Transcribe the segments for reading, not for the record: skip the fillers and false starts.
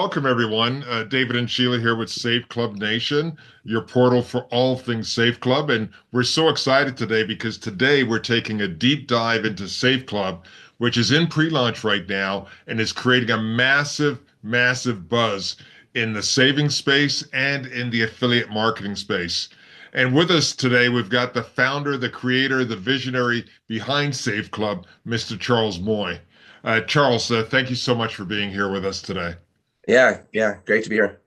welcome everyone. David and Sheila here with Safe Club Nation, your portal for all things Safe Club. And we're so excited today because today we're taking a deep dive into Safe Club, which is in pre-launch right now and is creating a massive, massive buzz in the savings space and in the affiliate marketing space. And with us today, we've got the founder, the creator, the visionary behind Safe Club, Mr. Charles Moy. Charles, thank you so much for being here with us today. Yeah, great to be here.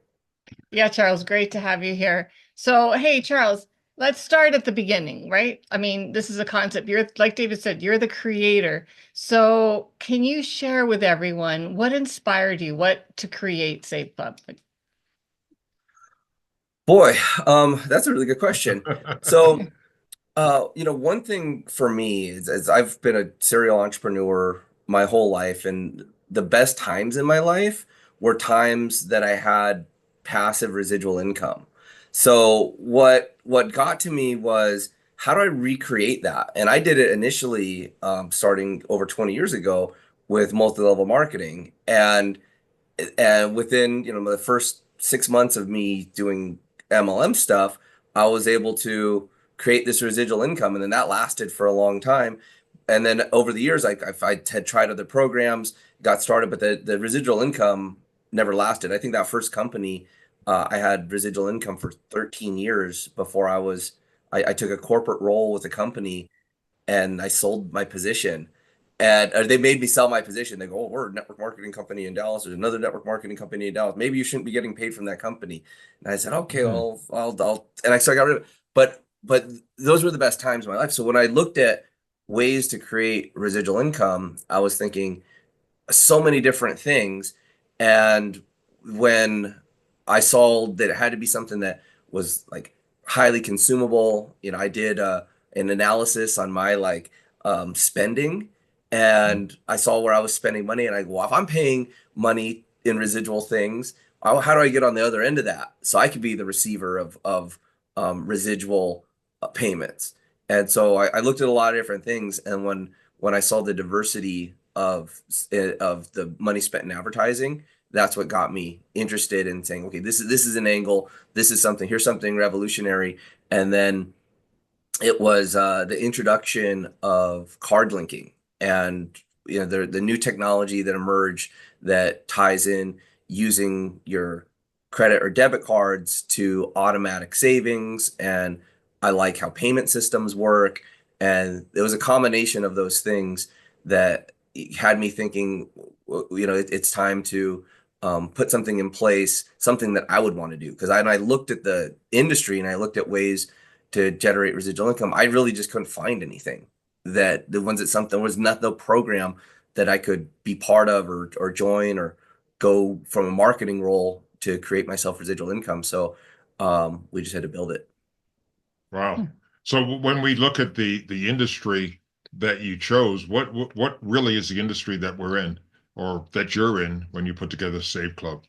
Yeah, Charles, great to have you here. So, hey, Charles, let's start at the beginning, right? I mean, this is a concept. You're, like David said, you're the creator. So, can you share with everyone what inspired you, what to create Safe Club? Boy, that's a really good question. So, one thing for me is I've been a serial entrepreneur my whole life, and the best times in my life were times that I had passive residual income. So what got to me was how do I recreate that? And I did it initially, starting over 20 years ago with multi-level marketing, and within the first 6 months of me doing MLM stuff, I was able to create this residual income, and then that lasted for a long time. And then over the years, I had tried other programs, got started, but the residual income never lasted. I think that first company, I had residual income for 13 years before I took a corporate role with a company and I sold my position. And they made me sell my position. They go, "Oh, we're a network marketing company in Dallas. There's another network marketing company in Dallas. Maybe you shouldn't be getting paid from that company." And I said, "Okay, Mhm. and I got rid of it. But those were the best times of my life. So when I looked at ways to create residual income, I was thinking so many different things. And when I saw that it had to be something that was like highly consumable, I did an analysis on my spending, and I saw where I was spending money, and I go, well, if I'm paying money in residual things, how do I get on the other end of that so I could be the receiver of residual payments? And so I looked at a lot of different things, and when I saw the diversity of the money spent in advertising, that's what got me interested in saying, okay, this is an angle, here's something revolutionary. And then it was the introduction of card linking, and the new technology that emerged that ties in using your credit or debit cards to automatic savings. And I like how payment systems work, and it was a combination of those things that had me thinking, it's time to put something in place, something that I would want to do. Because I looked at the industry and I looked at ways to generate residual income. I really just couldn't find anything that the ones that something there was no program that I could be part of or join or go from a marketing role to create myself residual income. So we just had to build it. Wow. So when we look at the industry that you chose, what really is the industry that we're in or that you're in when you put together Save Club?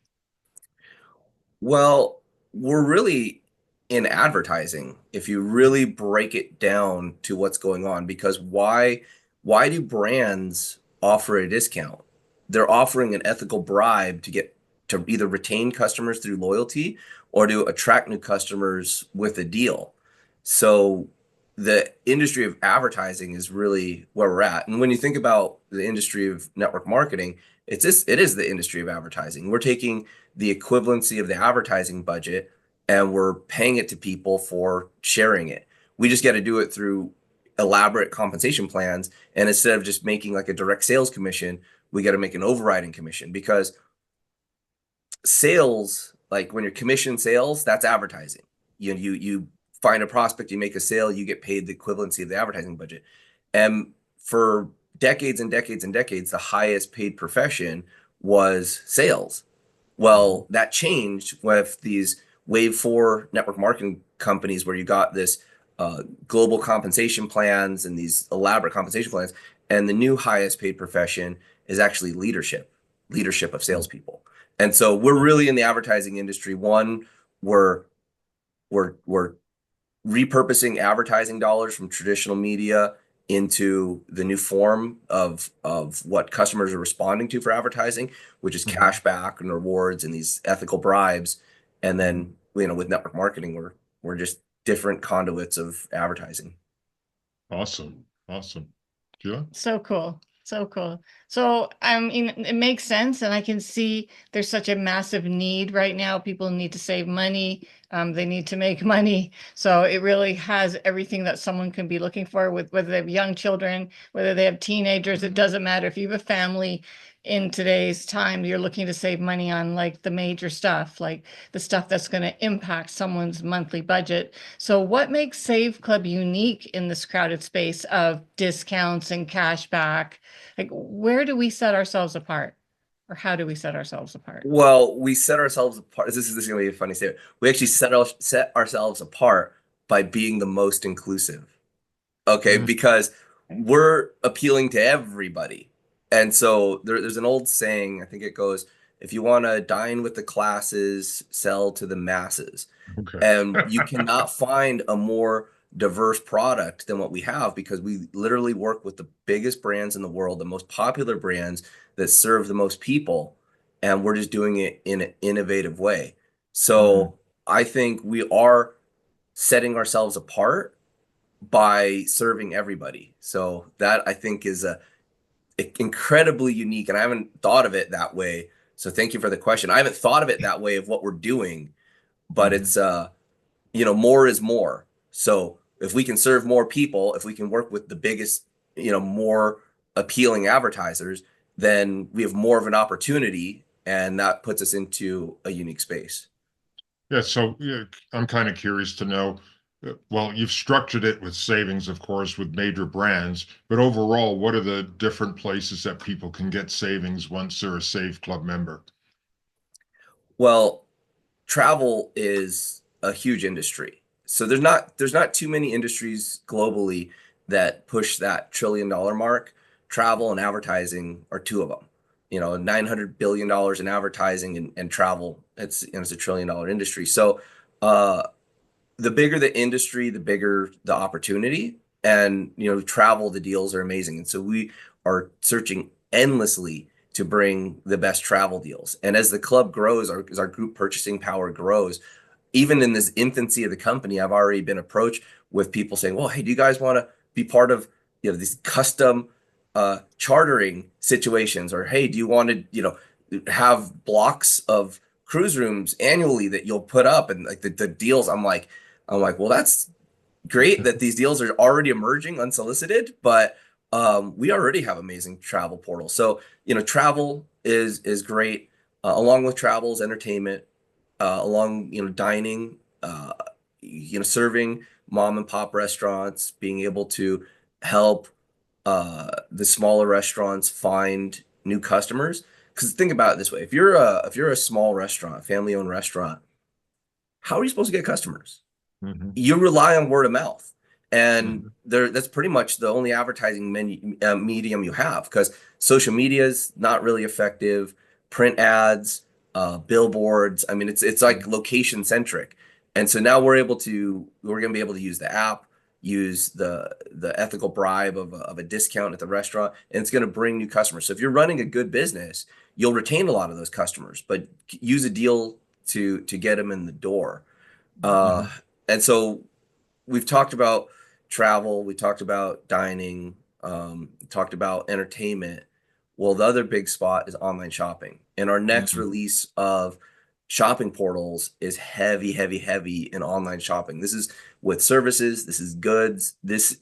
Well, we're really in advertising if you really break it down to what's going on, because why do brands offer a discount? They're offering an ethical bribe to either retain customers through loyalty or to attract new customers with a deal. So the industry of advertising is really where we're at. And when you think about the industry of network marketing, it is the industry of advertising. We're taking the equivalency of the advertising budget and we're paying it to people for sharing it. We just got to do it through elaborate compensation plans. And instead of just making like a direct sales commission, we got to make an overriding commission, because sales, like when you're commission sales, that's advertising. You find a prospect, you make a sale, you get paid the equivalency of the advertising budget. And for decades and decades and decades, the highest paid profession was sales. Well, that changed with these wave four network marketing companies where you got this global compensation plans and these elaborate compensation plans. And the new highest paid profession is actually leadership of salespeople. And so we're really in the advertising industry. One, we're we're repurposing advertising dollars from traditional media into the new form of what customers are responding to for advertising, which is Hmm. cash back and rewards and these ethical bribes. And Hmm. then, with network marketing, we're just different conduits of advertising. Awesome. Awesome. Sheila? So cool. So cool. So, I mean, it makes sense. And I can see there's such a massive need right now. People need to save money. They need to make money. So it really has everything that someone can be looking for, with whether they have young children, whether they have teenagers. It doesn't matter. If you have a family in today's time, you're looking to save money on like the major stuff, like the stuff that's going to impact someone's monthly budget. So what makes Save Club unique in this crowded space of discounts and cash back? Like, where do we set ourselves apart? Or how do we set ourselves apart? Well, we set ourselves apart. This is going to be a funny statement. We actually set ourselves apart by being the most inclusive. Okay, Mm. because we're appealing to everybody. And so there's an old saying, I think it goes, if you want to dine with the classes, sell to the masses. Okay. And you cannot find a more diverse product than what we have, because we literally work with the biggest brands in the world, the most popular brands that serve the most people, and we're just doing it in an innovative way. Mm. So I think we are setting ourselves apart by serving everybody. So that, I think, is a incredibly unique, and I haven't thought of it that way. So thank you for the question. I haven't thought of it that way of what we're doing, but Mhm. it's more is more. So if we can serve more people, if we can work with the biggest, more appealing advertisers, then we have more of an opportunity, and that puts us into a unique space. Yeah, so yeah, I'm kind of curious to know. Well, you've structured it with savings, of course, with major brands, but overall, what are the different places that people can get savings once they're a Save Club member? Well, travel is a huge industry. So there's not too many industries globally that push that $1 trillion mark. Travel and advertising are two of them. $900 billion in advertising and travel. It's a $1 trillion industry. So uh, the bigger the industry, the bigger the opportunity. And travel, the deals are amazing. And so we are searching endlessly to bring the best travel deals. And as the club grows, as our group purchasing power grows, even in this infancy of the company, I've already been approached with people saying, "Well, hey, do you guys want to be part of these custom chartering situations?" Or, "Hey, do you want to have blocks of cruise rooms annually that you'll put up?" And like the deals, I'm like, well, that's great that these deals are already emerging unsolicited, but we already have amazing travel portals. So travel is great. Along with travels, entertainment, along dining, serving mom and pop restaurants, being able to help the smaller restaurants find new customers. Because think about it this way: if you're a small restaurant, family owned restaurant, how are you supposed to get customers? Hmm. You rely on word of mouth, and Hmm. that's pretty much the only advertising medium you have, because social media is not really effective. Print ads, billboards, I mean, it's like location centric. And so now we're going to be able to use the app, use the ethical bribe of a discount at the restaurant, and it's going to bring new customers. So if you're running a good business, you'll retain a lot of those customers, but use a deal to get them in the door. uh, Hmm. and so we've talked about travel, we talked about dining, talked about entertainment. Well, the other big spot is online shopping. And our next Hmm. release of shopping portals is heavy, heavy, heavy in online shopping. This is with services, this is goods, this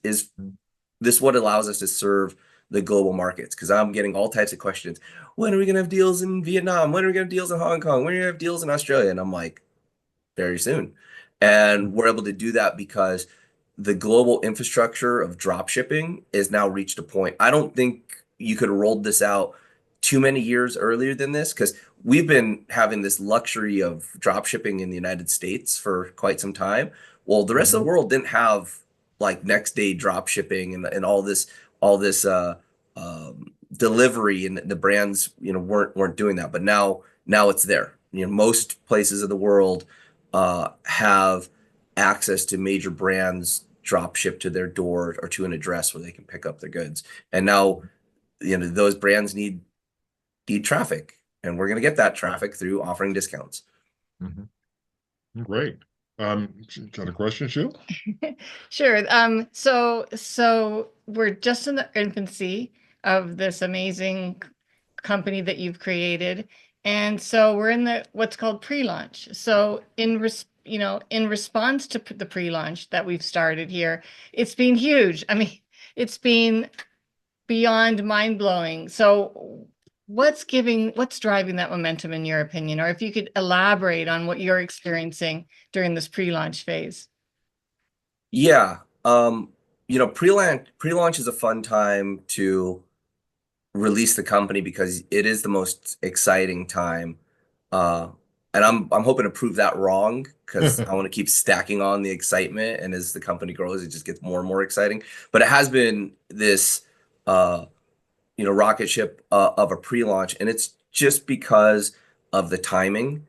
what allows us to serve the global markets. Because I'm getting all types of questions. When are we gonna have deals in Vietnam? When are we gonna have deals in Hong Kong? When are we gonna have deals in Australia? And I'm like, very soon. And we're able to do that because the global infrastructure of drop shipping is now reached a point. I don't think you could have rolled this out too many years earlier than this, because we've been having this luxury of drop shipping in the United States for quite some time. Well, the rest of the Hmm. world didn't have like next day drop shipping and all this delivery, and the brands weren't doing that. But now it's there. Most places of the world have access to major brands drop shipped to their door or to an address where they can pick up their goods. And now, those brands need traffic, and we're going to get that traffic through offering discounts. Mhm. Great. Got a question, Sheila? Sure. So we're just in the infancy of this amazing company that you've created. And so we're in the what's called pre-launch. So in response to the pre-launch that we've started here, it's been huge. I mean, it's been beyond mind-blowing. So what's driving that momentum in your opinion? Or if you could elaborate on what you're experiencing during this pre-launch phase. Yeah. Pre-launch is a fun time to release the company because it is the most exciting time. Uh, and I'm hoping to prove that wrong because I want to keep stacking on the excitement. And as the company grows, it just gets more and more exciting. But it has been this, rocket ship of a pre-launch, and it's just because of the timing.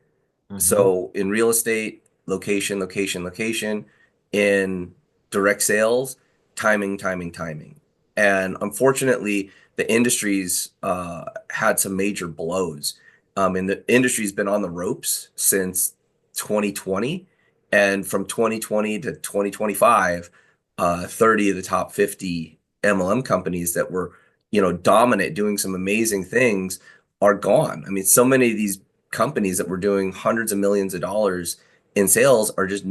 Mhm. So in real estate, location, location, location. In direct sales, timing, timing, timing. And unfortunately, the industry's had some major blows. And the industry's been on the ropes since 2020. And from 2020 to 2025, 30 of the top 50 MLM companies that were, dominant, doing some amazing things are gone. I mean, so many of these companies that were doing hundreds of millions of dollars in sales are just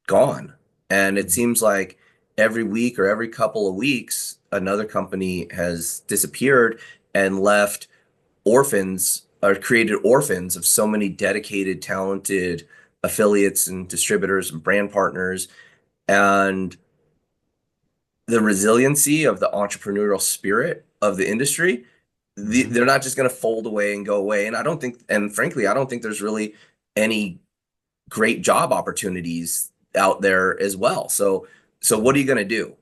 gone. And it seems like every week or every couple of weeks, another company has disappeared and left orphans or created orphans of so many dedicated, talented affiliates and distributors and brand partners. And the resiliency of the entrepreneurial spirit of the industry, Mhm. they're not just going to fold away and go away. And I don't think, and frankly, I don't think there's really any great job opportunities out there as well. So what are you going to do?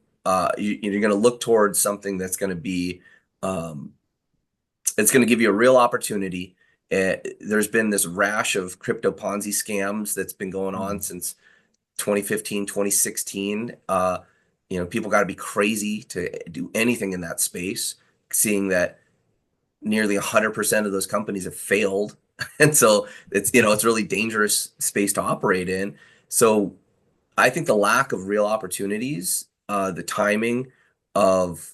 You're going to look towards something that's going to be, um, it's going to give you a real opportunity. There's been this rash of crypto Ponzi scams that's been going on Mhm. since 2015, 2016. People got to be crazy to do anything in that space, seeing that nearly 100% of those companies have failed. And so it's really dangerous space to operate in. So I think the lack of real opportunities, the timing of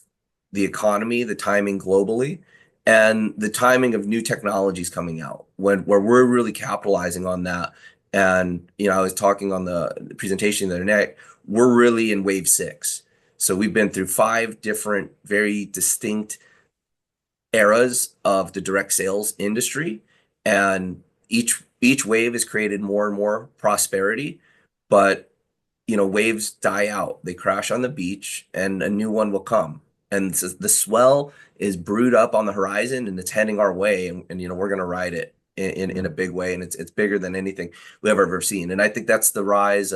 the economy, the timing globally, and the timing of new technologies coming out where we're really capitalizing on that. And I was talking on the presentation the other night, we're really in wave six. So we've been through 5 different, very distinct eras of the direct sales industry, and each wave has created more and more prosperity. But waves die out, they crash on the beach, and a new one will come. And so the swell is brewed up on the horizon, and it's heading our way, and we're going to ride it in a big way, and it's bigger than anything we've ever seen. And I think that's the rise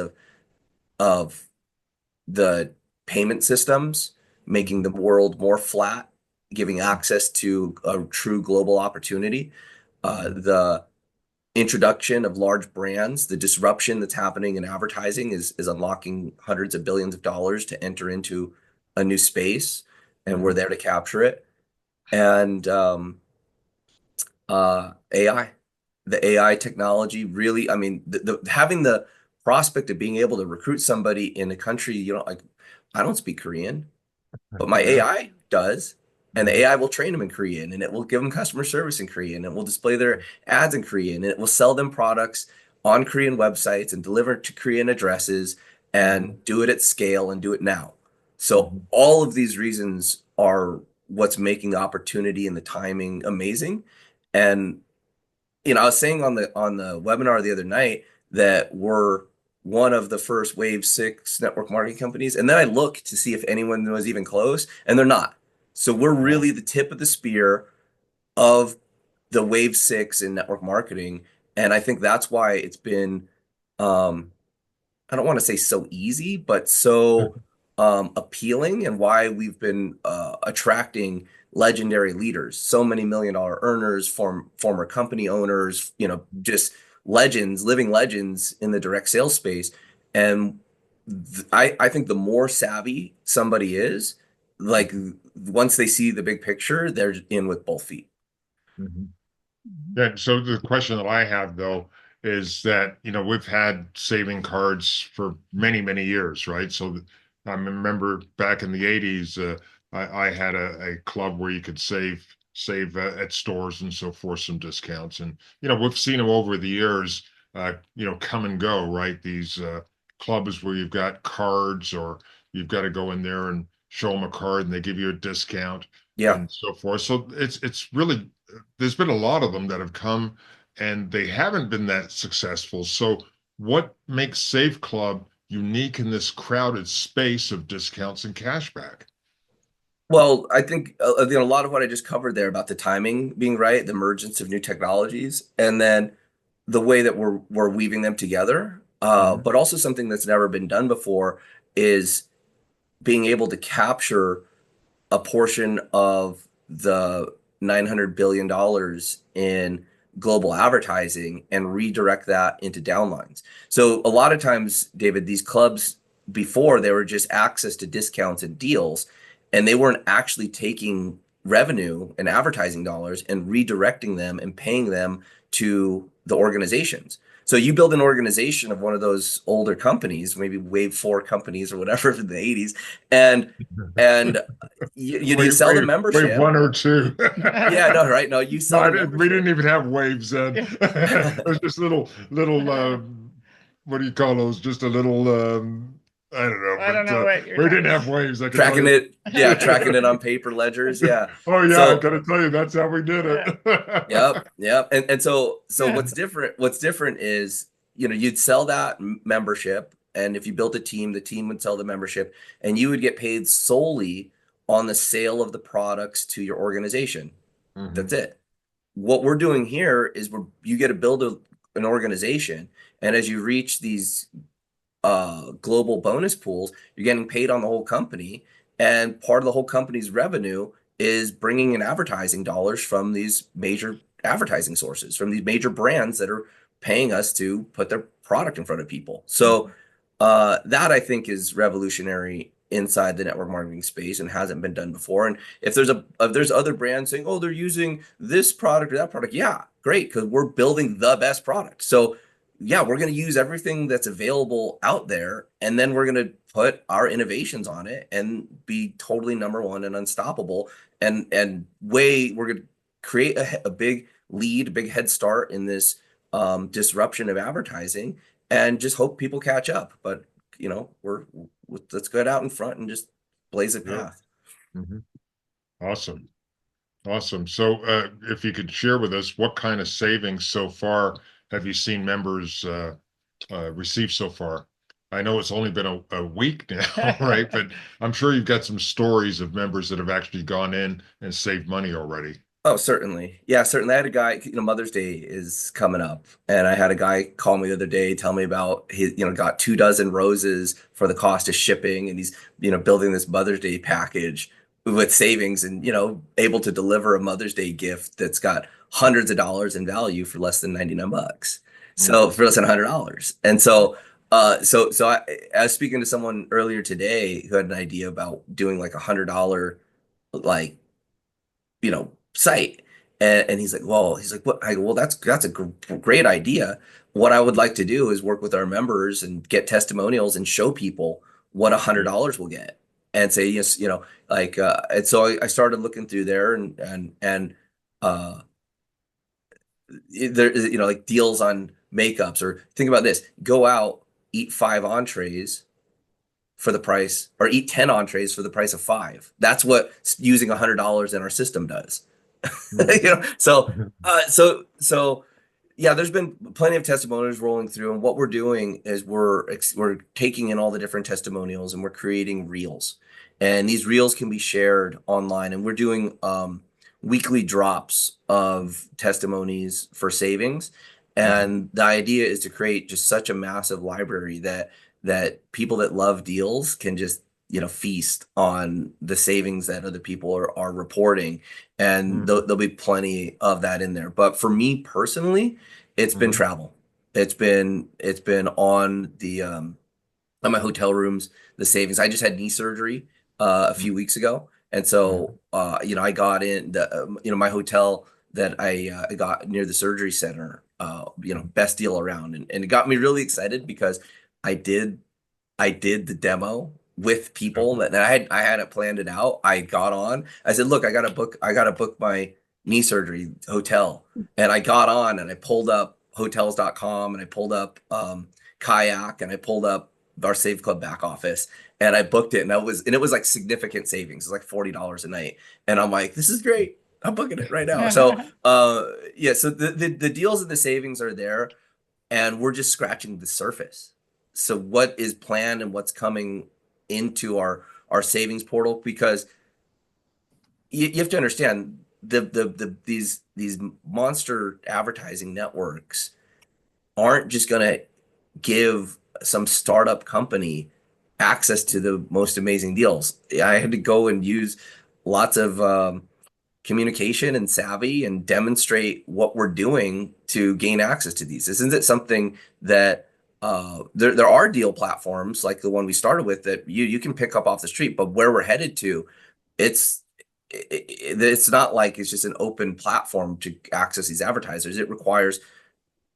of the payment systems, making the world more flat, giving access to a true global opportunity. The introduction of large brands, the disruption that's happening in advertising is unlocking hundreds of billions of dollars to enter into a new space, and we're Mhm. there to capture it. And AI, the AI technology really, I mean, having the prospect of being able to recruit somebody in a country, like I don't speak Korean, but my Yeah. AI does. And the Mhm. AI will train them in Korean, and it will give them customer service in Korean, and it will display their ads in Korean, and it will sell them products on Korean websites and deliver to Korean addresses Mhm. and do it at scale and do it now. So Mhm. all of these reasons are what's making the opportunity and the timing amazing. And I was saying on the webinar the other night that we're one of the first Wave 6 network marketing companies. And then I looked to see if anyone was even close, and they're not. So we're Wow. really the tip of the spear of the Wave 6 in network marketing. And I think that's why it's been um, I don't want to say so easy, but so appealing, and why we've been attracting legendary leaders, so many million-dollar earners, former company owners, just legends, living legends in the direct sales space. And I think the more savvy somebody is, like once they see the big picture, they're in with both feet. Mhm. Mhm. Yeah, so the question that I have though is that, we've had saving cards for many, many years, right? So I remember back in the 80s, I had a club where you could save at stores and so forth, some discounts. And, we've seen them over the years, come and go, right? These clubs where you've got cards or you've got to go in there and show them a card and they give you a discount Yeah. and so forth. So it's really there's been a lot of them that have come and they haven't been that successful. So, what makes Safe Club unique in this crowded space of discounts and cashback? Well, I think a lot of what I just covered there about the timing being right, the emergence of new technologies, and then the way that we're weaving them together. Mhm. But also something that's never been done before is being able to capture a portion of the $900 billion in global advertising and redirect that into downlines. So a lot of times, David, these clubs before they were just access to discounts and deals, and they weren't actually taking revenue and advertising dollars and redirecting them and paying them to the organizations. So you build an organization of one of those older companies, maybe Wave 4 companies or whatever from the 80s, and you Wave, sell the wave membership. one or two. Yeah, no, right. No, you No, sell the we didn't membership. even have waves then. Yeah. It was just little what do you call those? Just a little I don't know, I don't but know what you're we didn't talking have waves, I can tell Tracking you. it, yeah, tracking it on paper ledgers. Yeah. Oh yeah, I So, gotta tell you, that's how we did Yeah. it. yep, yep. And so Yeah. what's different is, you'd sell that membership, and if you built a team, the team would sell the membership, and you would get paid solely on the sale of the products to your organization. That's Mhm, it. What we're doing here is you get to build an organization, and as you reach these global bonus pools, you're getting paid on the whole company, and part of the whole company's revenue is bringing in advertising dollars from these major advertising sources, from these major brands that are paying us to put their product in front of people. So mhm, that I think is revolutionary inside the network marketing space and hasn't been done before. And if there's other brands saying, oh, they're using this product or that product, yeah, great, because we're building the best product. So yeah, we're going to use everything that's available out there, and then we're going to put our innovations on it and be totally number one and unstoppable. And we're going to create a big lead, a big head start in this disruption of advertising, and just hope people catch up. But let's get out in front and just blaze a yeah. path. Mhm. Awesome. Awesome. So, if you could share with us what kind of savings so far have you seen members receive so far? I know it's only been a week now, right? But I'm sure you've got some stories of members that have actually gone in and saved money already. Oh, certainly. Yeah, certainly. I had a guy, Mother's Day is coming up, and I had a guy call me the other day, tell me about his, got 2 dozen roses for the cost of shipping, and he's, building this Mother's Day package with savings and, able to deliver a Mother's Day gift that's got hundreds of dollars in value for less than 99 bucks. Mm, So for less than $100. And so I was speaking to someone earlier today who had an idea about doing like $100 like site. And he's like, well, he's like, what? I go, well, that's a great idea. What I would like to do is work with our members and get testimonials and show people what a hundred yeah. dollars will get, and say yes, and so I started looking through there, and uh, there, like deals on makeups, or think about this: go out, eat 5 entrees for the price, or eat 10 entrees for the price of five. That's what using $100 in our system does. Mm. So yeah, there's been plenty of testimonials rolling through, and what we're doing is we're taking in all the different testimonials and we're creating reels, and these reels can be shared online, and we're doing weekly drops of testimonies for savings, Mhm. and the idea is to create just such a massive library that people that love deals can just feast on the savings that other people are reporting, and Mhm. there'll be plenty of that in there. But for me personally, it's been Mhm. travel. It's been on on my hotel rooms, the savings. I just had knee surgery a few weeks ago, and Mhm. so I got in the my hotel that I got near the surgery center. Best deal around, and it got me really excited because I did I did the demo with Yep. people that I hadn't planned it out. I got on. I said, "Look, I got to book my knee surgery hotel." And I got on and I pulled up hotels.com and I pulled up Kayak and I pulled up our Save Club back office and I booked it and it was like significant savings. It's like $40 a night. And I'm like, "This is great. I'm booking it right now." So, yeah, so the deals and the savings are there and we're just scratching the surface. So what is planned and what's coming into our savings portal? Because you have to understand these monster advertising networks aren't just going to give some startup company access to the most amazing deals. I had to go and use lots of communication and savvy and demonstrate what we're doing to gain access to these. Isn't it something that there are deal platforms like the one we started with that you can pick up off the street, but where we're headed to, it's it's not like it's just an open platform to access these advertisers. It requires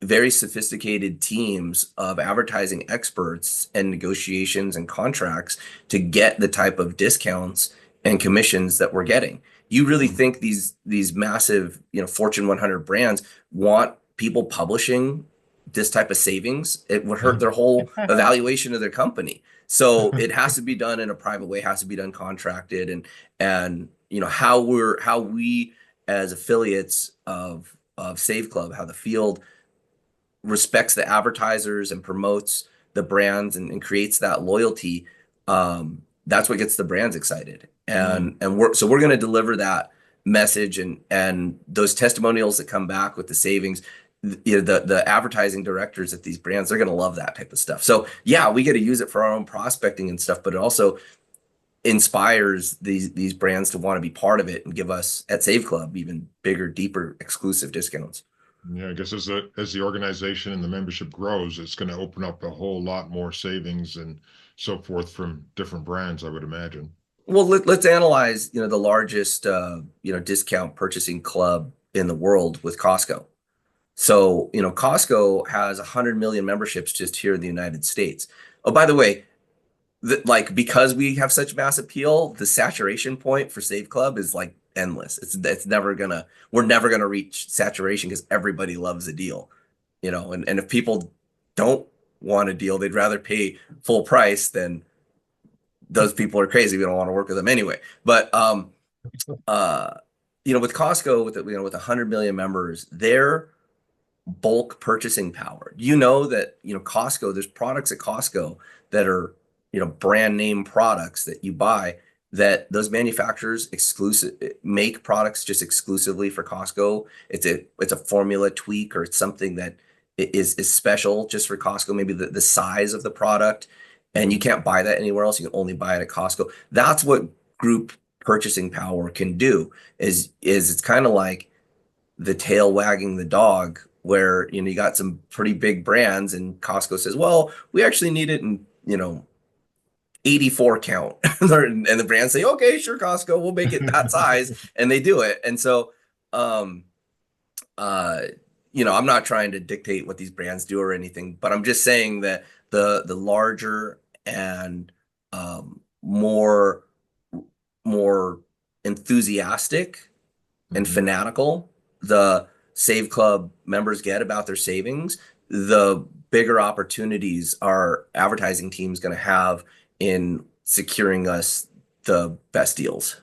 very sophisticated teams of advertising experts and negotiations and contracts to get the type of discounts and commissions that we're getting. You really think these massive, Fortune 100 brands want people publishing this type of savings? It would hurt their whole evaluation of their company. So it has to be done in a private way, has to be done contracted, and how we as affiliates of Save Club, how the field respects the advertisers and promotes the brands and creates that loyalty. That's what gets the brands excited. And we're going to deliver that message and those testimonials that come back with the savings. The advertising directors at these brands, they're going to love that type of stuff. So yeah, we get to use it for our own prospecting and stuff, but it also inspires these brands to want to be part of it and give us at Save Club even bigger, deeper, exclusive discounts. Yeah, I guess as the organization and the membership grows, it's going to open up a whole lot more savings and so forth from different brands, I would imagine. Well, let's analyze, the largest, discount purchasing club in the world with Costco. So, Costco has 100 million memberships just here in the United States. Oh, by the way, because we have such mass appeal, the saturation point for Save Club is like endless. We're never gonna reach saturation because everybody loves a deal, and if people don't want a deal, they'd rather pay full price. Then those people are crazy. We don't want to work with them anyway. But uh, with Costco, with 100 million members, their bulk purchasing power. That, Costco, there's products at Costco that are, brand name products that you buy that those manufacturers make products just exclusively for Costco. It's a formula tweak or it's something that is special just for Costco, maybe the size of the product, and you can't buy that anywhere else. You can only buy it at Costco. That's what group purchasing power can do is it's kind of like the tail wagging the dog where you got some pretty big brands and Costco says, well, we actually need it in 84 count. And the brands say, okay, sure, Costco, we'll make it that size. And they do it. And so I'm not trying to dictate what these brands do or anything, but I'm just saying that the larger and more enthusiastic and fanatical the Save Club members get about their savings, the bigger opportunities our advertising team's going to have in securing us the best deals.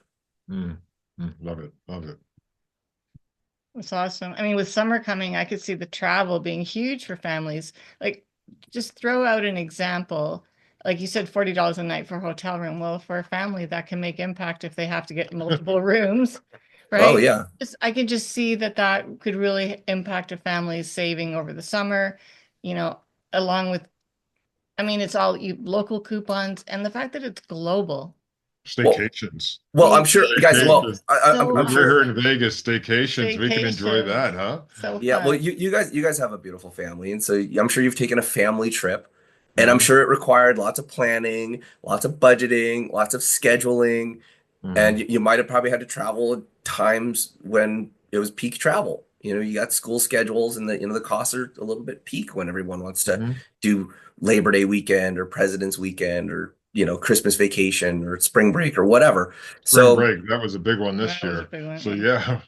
Love it. Love it. That's awesome. I mean, with summer coming, I could see the travel being huge for families. Like, just throw out an example. Like you said, $40 a night for a hotel room. Well, for a family, that can make impact if they have to get multiple rooms, right? Oh, yeah. I can just see that could really impact a family's saving over the summer, along with, I mean, it's all local coupons and the fact that it's global. Staycations. Well, I'm sure, guys. Well, I'm sure here in Vegas, staycations, we can enjoy that, huh? So yeah. fun. Well, you guys have a beautiful family, and so I'm sure you've taken a family trip And I'm Hmm. sure it required lots of planning, lots of budgeting, lots of scheduling, and Hmm. you might have probably had to travel at times when it was peak travel. You got school schedules, and the costs are a little bit peak when everyone wants to Hmm. do Labor Day weekend or President's weekend or Christmas vacation or spring break or whatever. Spring So break, that was a big one this That was a year. big one. So yeah.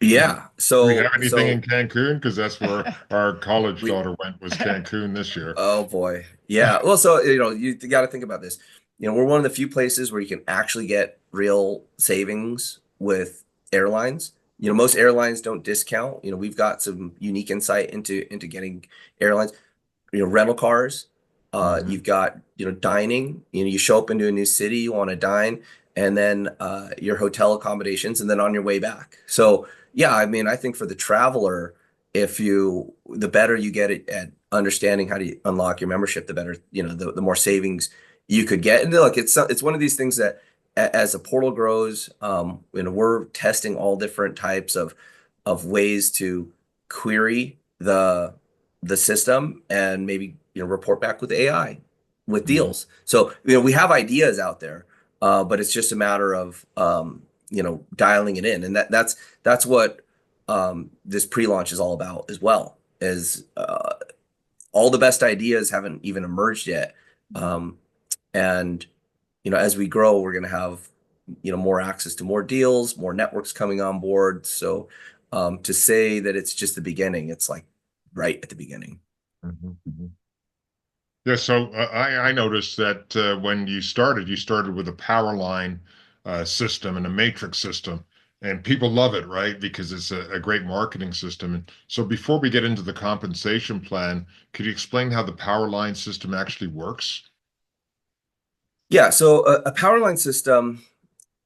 yeah, Do we have so anything in so Cancun? Because that's where our college we daughter went, was Cancun this year. Oh boy. Yeah. Well, so you got to think about this. We're one of the few places where you can actually get real savings with airlines. Most airlines don't discount. We've got some unique insight into getting airlines, rental cars. Hmm. You've got, dining. You show up into a new city, you want to dine, and then your hotel accommodations, and then on your way back. So yeah, I mean, I think for the traveler, the better you get at understanding how to unlock your membership, the better, the more savings you could get. And look, it's one of these things that as the portal grows, we're testing all different types of ways to query the system and maybe report back with AI with Hmm. deals. So we have ideas out there, but it's just a matter of dialing it in, and that's what this pre-launch is all about as well. Is all the best ideas haven't even emerged yet, and as we grow, we're going to have more access to more deals, more networks coming on board. So to say that it's just the beginning, it's like right at the beginning. Hmm. Yeah, so I noticed that when you started with a power line system and a matrix system, and people love it, right? Because it's a great marketing system. And so before we get into the compensation plan, could you explain how the power line system actually works? Yeah, so a power line system,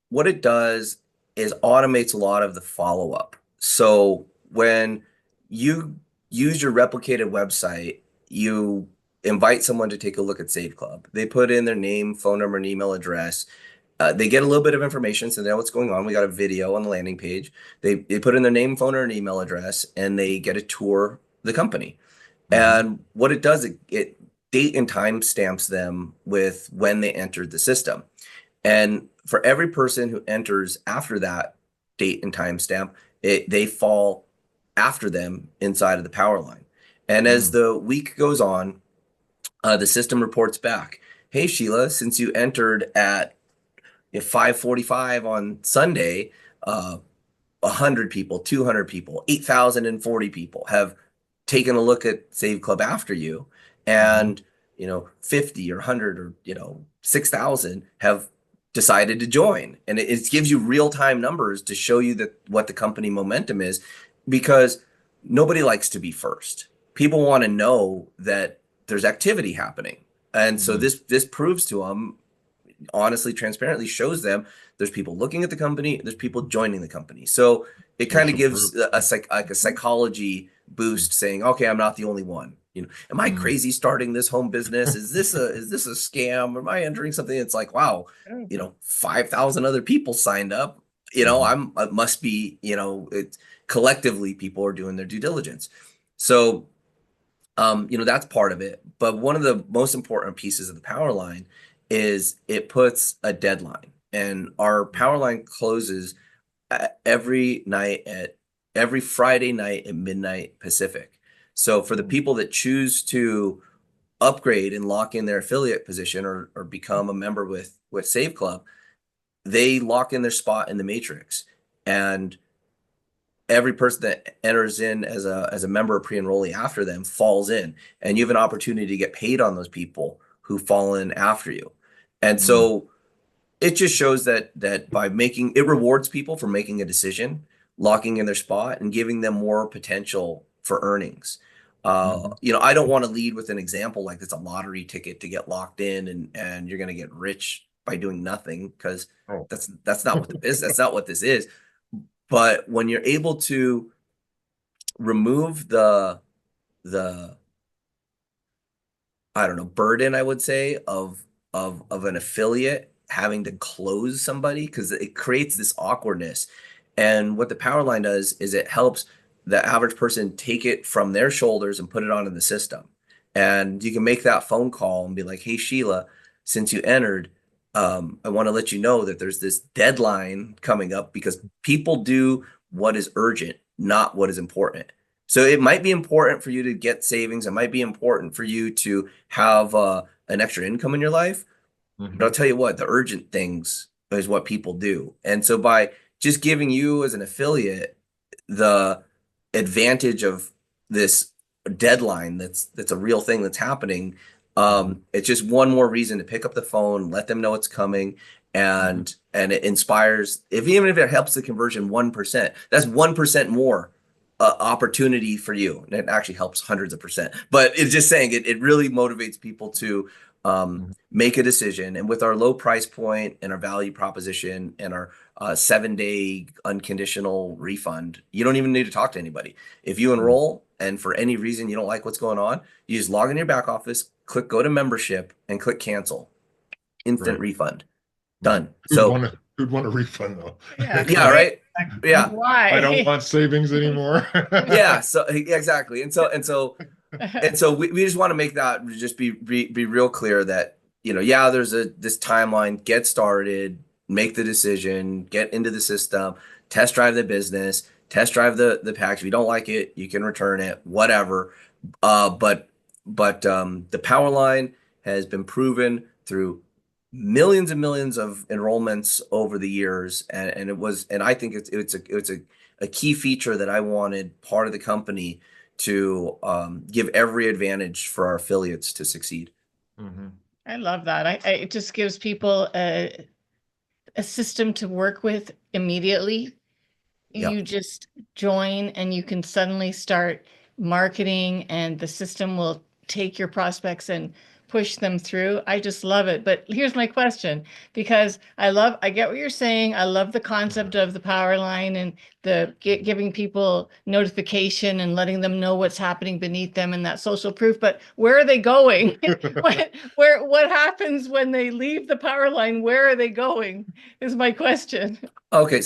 what it does is automates a lot of the follow-up. So when you use your replicated website, you invite someone to take a look at Save Club. They put in their name, phone number, and email address. They get a little bit of information, so they know what's going on. We got a video on the landing page. They put in their name, phone, or an email address, and they get a tour of the company. Hmm. And what it does, it date and time stamps them with when they entered the system. And for every person who enters after that date and timestamp, they fall after them inside of the power line. And as Hmm. the week goes on, the system reports back, "Hey Sheila, since you entered at 5:45 on Sunday, uh, 100 people, 200 people, 8,040 people have taken a look at Save Club after you, Hmm. and 50 or 100 or 6,000 have decided to join." And it gives you real-time numbers to show you that what the company momentum is, because nobody likes to be first. People want to know that there's activity happening. And so Hmm. this proves to them, honestly, transparently shows them there's people looking at the company, there's people joining the company. So it kind of Social proof. gives a psychology boost, saying, okay, I'm not the only one. Am I Hmm. crazy starting this home business? Is this a scam? Am I entering something that's like, wow, 5,000 other people signed up. Hmm. It must be, it's collectively people are doing their due diligence. So that's part of it. But one of the most important pieces of the power line is it puts a deadline. And our power line closes every Friday night at midnight Pacific. So for the people that choose to upgrade and lock in their affiliate position, or become a member with Save Club, they lock in their spot in the matrix. And every person that enters in as a member or pre-enrollee after them falls in, and you have an opportunity to get paid on those people who fall in after you. And Hmm. so it just shows that by making it, rewards people for making a decision, locking in their spot, and giving them more potential for earnings. Hmm. I don't want to lead with an example like it's a lottery ticket to get locked in, and you're going to get rich by doing nothing, because Oh. that's not what the business, that's not what this is. But when you're able to remove the I don't know, burden, I would say, of an affiliate having to close somebody, because it creates this awkwardness. And what the power line does is it helps the average person take it from their shoulders and put it onto the system. And you can make that phone call and be like, hey, Sheila, since you entered, I want to let you know that there's this deadline coming up because people do what is urgent, not what is important. So it might be important for you to get savings. It might be important for you to have an extra income in your life. But I'll Hmm. tell you what, the urgent things is what people do. And so by just giving you as an affiliate the advantage of this deadline that's a real thing that's happening, Hmm. it's just one more reason to pick up the phone, let them know it's coming, Hmm. and it inspires. If even if it helps the conversion 1%, that's 1% more opportunity for you, and it actually helps hundreds of percent. But it's just saying it really motivates people to make a decision. And with our low price point and our value proposition and our 7-day unconditional refund, you don't even need to talk to anybody. If you Hmm. enroll and for any reason you don't like what's going on, you just log in your back office, click go to membership, and click cancel. Instant Right. refund. Right. Done. So Who'd want a refund though? Yeah, yeah, right. right. And Yeah. I don't why? want savings anymore. Yeah. So exactly. And so we just want to make that just be real clear that, yeah, there's this timeline, get started, make the decision, get into the system, test drive the business, test drive the package. If you don't like it, you can return it, whatever. But the power line has been proven through millions and millions of enrollments over the years, and I think it's a key feature that I wanted part of the company to give every advantage for our affiliates to succeed. Hmm. I love that. It just gives people a system to work with immediately. You Yep. just join and you can suddenly start marketing and the system will take your prospects and push them through. I just love it. But here's my question, because I get what you're saying. I love the concept of the power line and giving people notification and letting them know what's happening beneath them and that social proof. But where are they going? What happens when they leave the power line? Where are they going? Is my question. Okay,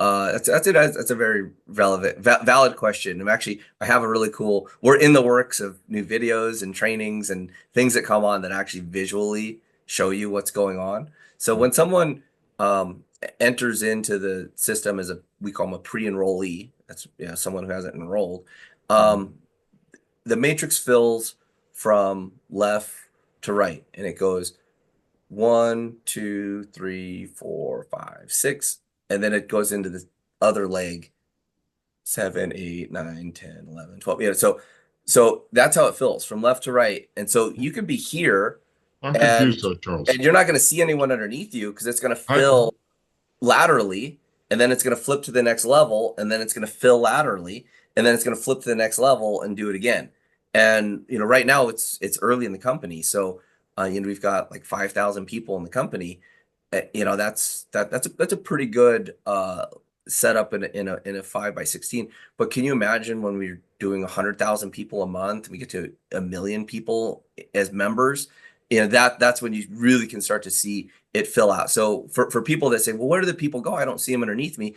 that's a very relevant valid question. I have a really cool. We're in the works of new videos and trainings and things that come on that actually visually show you what's going on. So when someone enters into the system as we call them a pre-enrollee, that's someone who hasn't enrolled. Hmm. Um, the matrix fills from left to right, and it goes 1, 2, 3, 4, 5, 6, and then it goes into the other leg, 7, 8, 9, 10, 11, 12. Yeah, so that's how it fills from left to right. And so you could be here I'm confused and though, Charles. you're not going to see anyone underneath you because it's going to I fill laterally, and then it's going to flip to the next level, and then it's going to fill laterally, and then it's going to flip to the next level and do it again. And right now it's early in the company, so we've got like 5,000 people in the company. That's a pretty good setup in a 5 by 16. But can you imagine when we're doing 100,000 people a month, we get to 1 million people as members? That's when you really can start to see it fill out. So for people that say, well, where do the people go? I don't see them underneath me.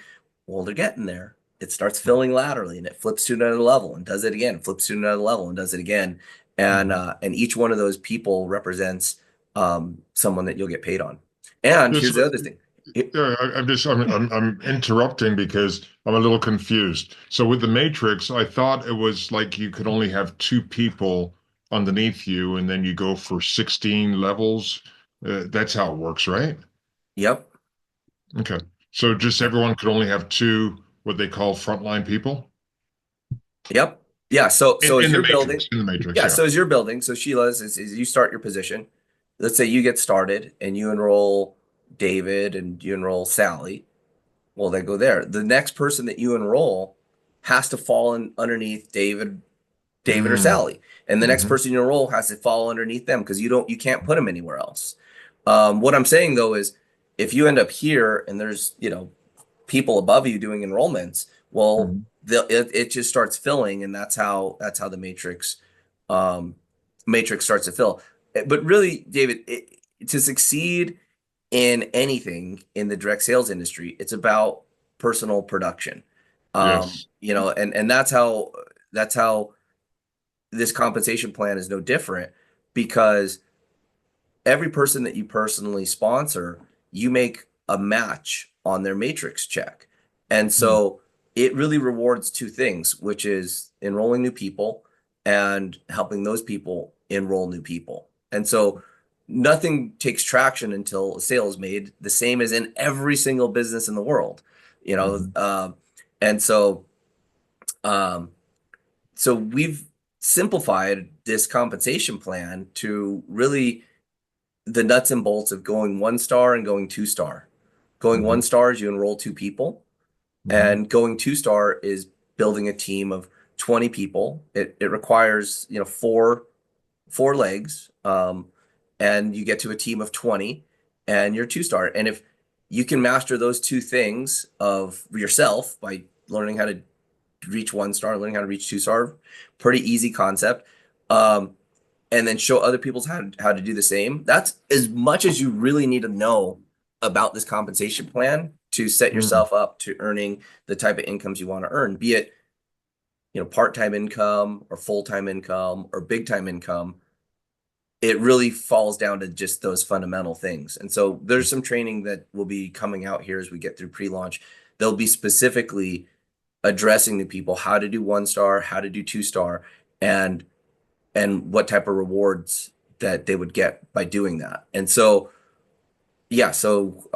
Well, they're getting there. It starts filling laterally and it flips to another level and does it again, flips to another level and does it again. Mhm. And each one of those people represents someone that you'll get paid on. And Just here's the other thing. yeah, I'm interrupting because I'm a little confused. So with the Matrix, I thought it was like you could only have two people underneath you, and then you go for 16 levels. That's how it works, right? Yep. Okay. So just everyone could only have two, what they call frontline people Yep. Yeah. So as in the you're building, Matrix. In the Matrix, yeah. yeah. So as you're building, so Sheila's is you start your position. Let's say you get started and you enroll David and you enroll Sally. Well, they go there. The next person that you enroll has to fall in underneath David or Mm. Sally, and the next Hmm. person you enroll has to fall underneath them because you can't put them anywhere else. What I'm saying though is, if you end up here and there's people above you doing enrollments, well, Hmm. it just starts filling, and that's how the um, matrix starts to fill. But really, David, to succeed in anything in the direct sales industry, it's about personal production. Yes. And that's how this compensation plan is no different, because every person that you personally sponsor, you make a match on their matrix check. And Mm, so it really rewards two things, which is enrolling new people and helping those people enroll new people. And so nothing takes traction until a sale is made, the same as in every single business in the world, you know. mhm, And um, so we've simplified this compensation plan to really the nuts and bolts of going 1 star and going 2 star. Going mhm, 1 star is you enroll two people, mhm, and going 2 star is building a team of 20 people. It requires, four legs, and you get to a team of 20, and you're 2 star. And if you can master those two things of yourself by learning how to reach 1 star, learning how to reach 2 star, pretty easy concept. Um, and then show other people how to do the same. That's as much as you really need to know about this compensation plan to set mm. yourself up to earning the type of incomes you want to earn, be it, part-time income or full-time income or big-time income. It really falls down to just those fundamental things. And so there's some training that will be coming out here as we get through pre-launch. They'll be specifically addressing the people how to do 1 star, how to do 2 star, and what type of rewards that they would get by doing that. And so, yeah, so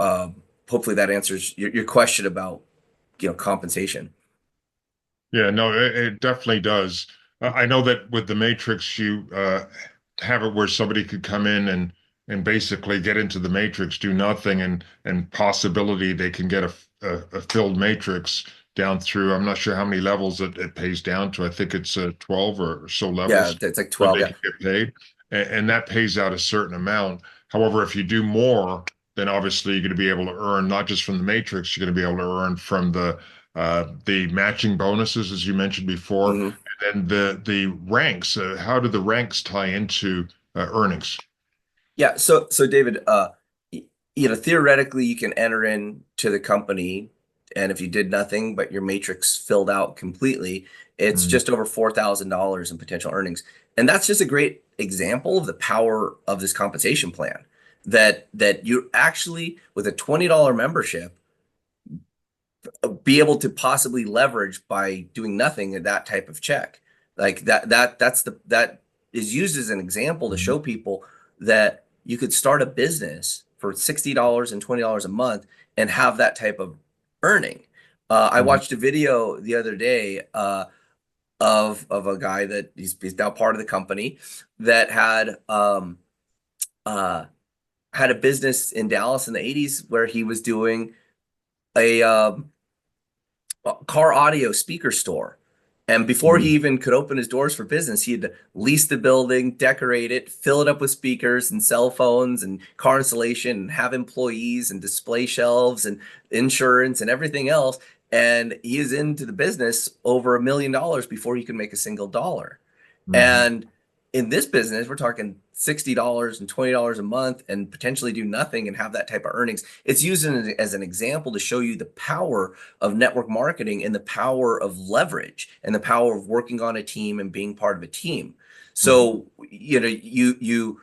hopefully that answers your question about, compensation. Yeah, no, it definitely does. I know that with the Matrix, you have it where somebody could come in and basically get into the Matrix, do nothing, and possibility they can get a filled Matrix down through. I'm not sure how many levels it pays down to. I think it's 12 or so Yeah, levels it's like where 12. they Yeah. can get paid, and that pays out a certain amount. However, if you do more, then obviously you're going to be able to earn not just from the Matrix, you're going to be able to earn from the matching bonuses, as you mentioned before, Hmm. and then the ranks. How do the ranks tie into earnings? Yeah. So David, theoretically you can enter into the company, and if you did nothing but your matrix filled out completely, it's Mm, just over $4,000 in potential earnings. And that's just a great example of the power of this compensation plan, that you actually, with a $20 membership, be able to possibly leverage by doing nothing at that type of check. Like that is used as an example to mhm, show people that you could start a business for $60 and $20 a month and have that type of earning. I mhm, watched a video the other day, of a guy that he's now part of the company that uh, had a business in Dallas in the 80s where he was doing a car audio speaker store. And before he mhm, even could open his doors for business, he had to lease the building, decorate it, fill it up with speakers and cell phones and car installation, and have employees and display shelves and insurance and everything else. And he is into the business over $1 million before he could make a single dollar. mhm, And in this business, we're talking $60 and $20 a month and potentially do nothing and have that type of earnings. It's used as an example to show you the power of network marketing and the power of leverage and the power of working on a team and being part of a team. mhm, So, you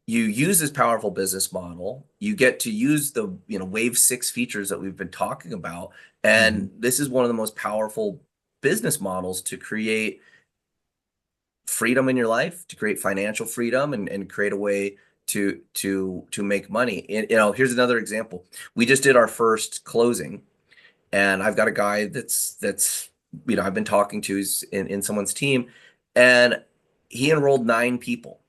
use this powerful business model, you get to use the, wave 6 features that we've been talking about. mhm, And this is one of the most powerful business models to create freedom in your life, to create financial freedom, and create a way to make money. And, here's another example. We just did our first closing, and I've got a guy that's I've been talking to, is in someone's team, and he enrolled 9 people.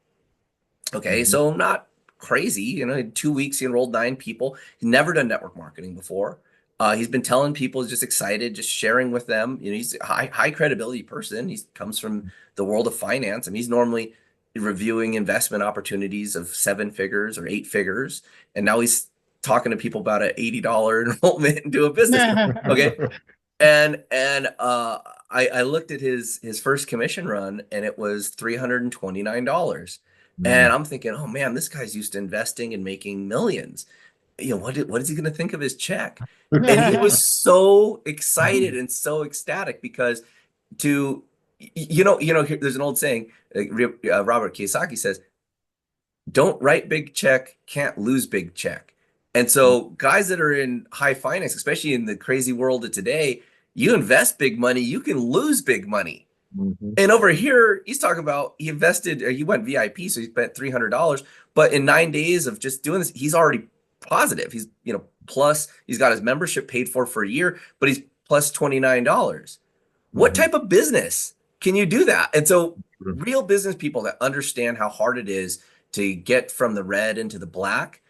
Okay, mhm, so not crazy. In 2 weeks, he enrolled 9 people. He's never done network marketing before. He's been telling people, he's just excited, just sharing with them. He's a high credibility person. He comes from the world of finance, and he's normally reviewing investment opportunities of 7 figures or 8 figures. And now he's talking to people about an $80 enrollment into a business. Okay, and I looked at his first commission run, and it was $329. And mhm. I'm thinking, oh man, this guy's used to investing and making millions. What is he going to think of his check? And he was so excited and so ecstatic, because to there's an old saying, Robert Kiyosaki says, don't write big check, can't lose big check. And so guys that are in high finance, especially in the crazy world of today, you invest big money, you can lose big money. Mhm. And over here, he's talking about he invested, or he went VIP, so he spent $300. But in 9 days of just doing this, he's already positive. He's, plus, he's got his membership paid for a year, but he's plus $29. What Mhm. type of business can you do that? And so, Sure. real business people that understand how hard it is to get from the red into the black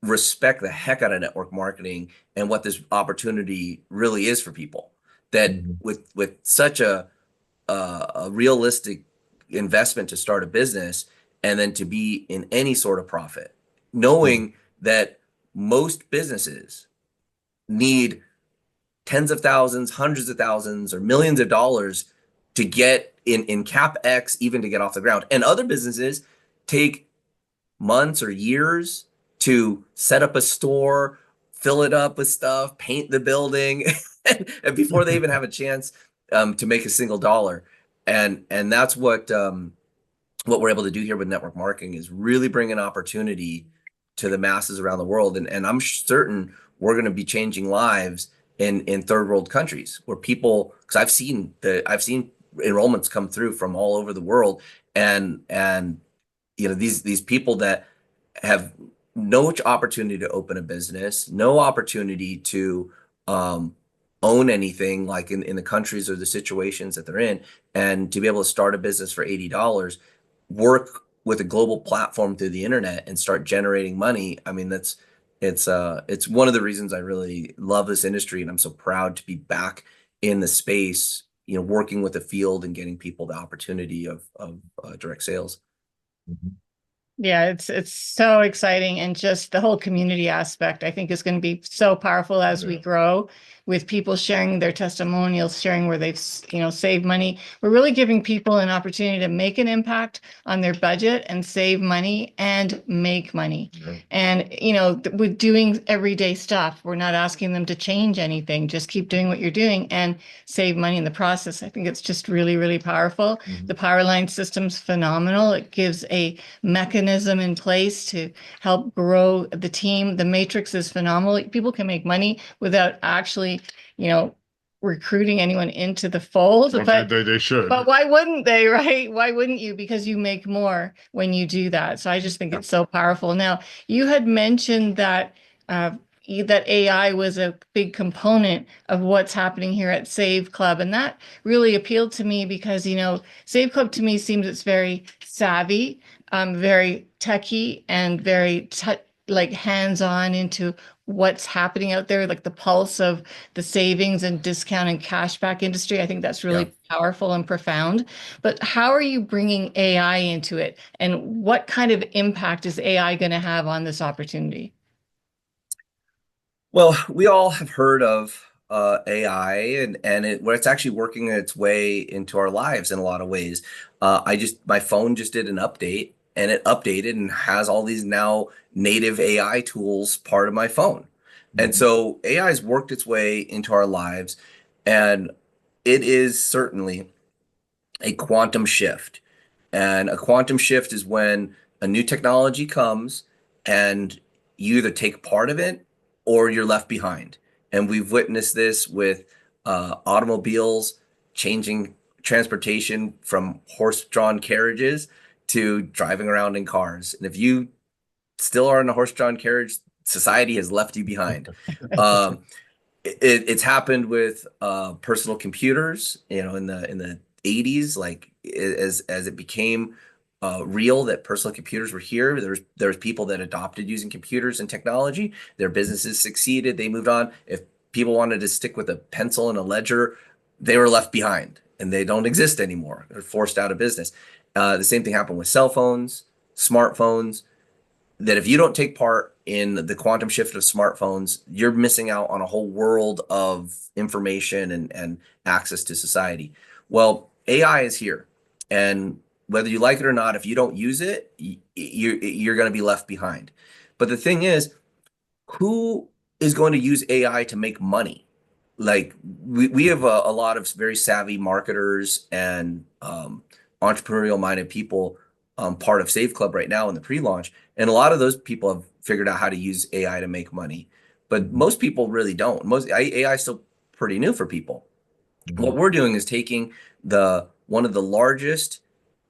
respect the heck out of network marketing and what this opportunity really is for people. That Mhm. with such a realistic investment to start a business and then to be in any sort of profit, Mhm. knowing that most businesses need tens of thousands, hundreds of thousands, or millions of dollars to get in CapEx, even to get off the ground. And other businesses take months or years to set up a store, fill it up with stuff, paint the building, and before they even have a chance to make a single dollar. And that's what we're able to do here with network marketing is really bring an opportunity to the masses around the world. And I'm certain we're going to be changing lives in third world countries where people, because I've seen enrollments come through from all over the world, and these people that have no opportunity to open a business, no opportunity to um, own anything like in the countries or the situations that they're in, and to be able to start a business for $80, work with a global platform through the internet and start generating money. I mean, it's one of the reasons I really love this industry, and I'm so proud to be back in the space, working with the field and getting people the opportunity of direct sales. Mhm. Yeah, it's so exciting, and just the whole community aspect I think is going to be so powerful as we Yeah. grow, with people sharing their testimonials, sharing where they've saved money. We're really giving people an opportunity to make an impact on their budget and save money and make money. Yeah. And with doing everyday stuff, we're not asking them to change anything. Just keep doing what you're doing and save money in the process. I think it's just really, really powerful. Mhm. The power line system's phenomenal. It gives a mechanism in place to help grow the team. The matrix is phenomenal. People can make money without actually, you know, recruiting anyone into the fold. Well, they But should. why wouldn't they, right? Why wouldn't you? Because you make more when you do that. So I just think Yeah. it's so powerful. Now, you had mentioned that that AI was a big component of what's happening here at Save Club, and that really appealed to me because Save Club to me seems it's very savvy, very techy, and very like hands-on into what's happening out there, like the pulse of the savings and discount and cashback industry. I think that's Yeah. really powerful and profound. But how are you bringing AI into it? And what kind of impact is AI going to have on this opportunity? Well, we all have heard of AI, where it's actually working its way into our lives in a lot of ways. My phone just did an update, and it updated and has all these now native AI tools part of my phone. And Mhm. so AI has worked its way into our lives, and it is certainly a quantum shift. And a quantum shift is when a new technology comes and you either take part of it or you're left behind. And we've witnessed this with automobiles changing transportation from horse-drawn carriages to driving around in cars. And if you still are in a horse-drawn carriage, society has left you behind. Um, it's happened with personal computers, in the 80s, like as it became real that personal computers were here. There's people that adopted using computers and technology. Their businesses succeeded. They moved on. If people wanted to stick with a pencil and a ledger, they were left behind and they don't exist anymore. They're forced out of business. The same thing happened with cell phones, smartphones, that if you don't take part in the quantum shift of smartphones, you're missing out on a whole world of information and access to society. Well, AI is here. And whether you like it or not, if you don't use it, you're going to be left behind. But the thing is, who is going to use AI to make money? like we have a lot of very savvy marketers and entrepreneurial minded people part of Save Club right now in the pre-launch, and a lot of those people have figured out how to use AI to make money, but Mhm. most people really don't. Most AI is still pretty new for people. What Mhm. we're doing is taking the one of the largest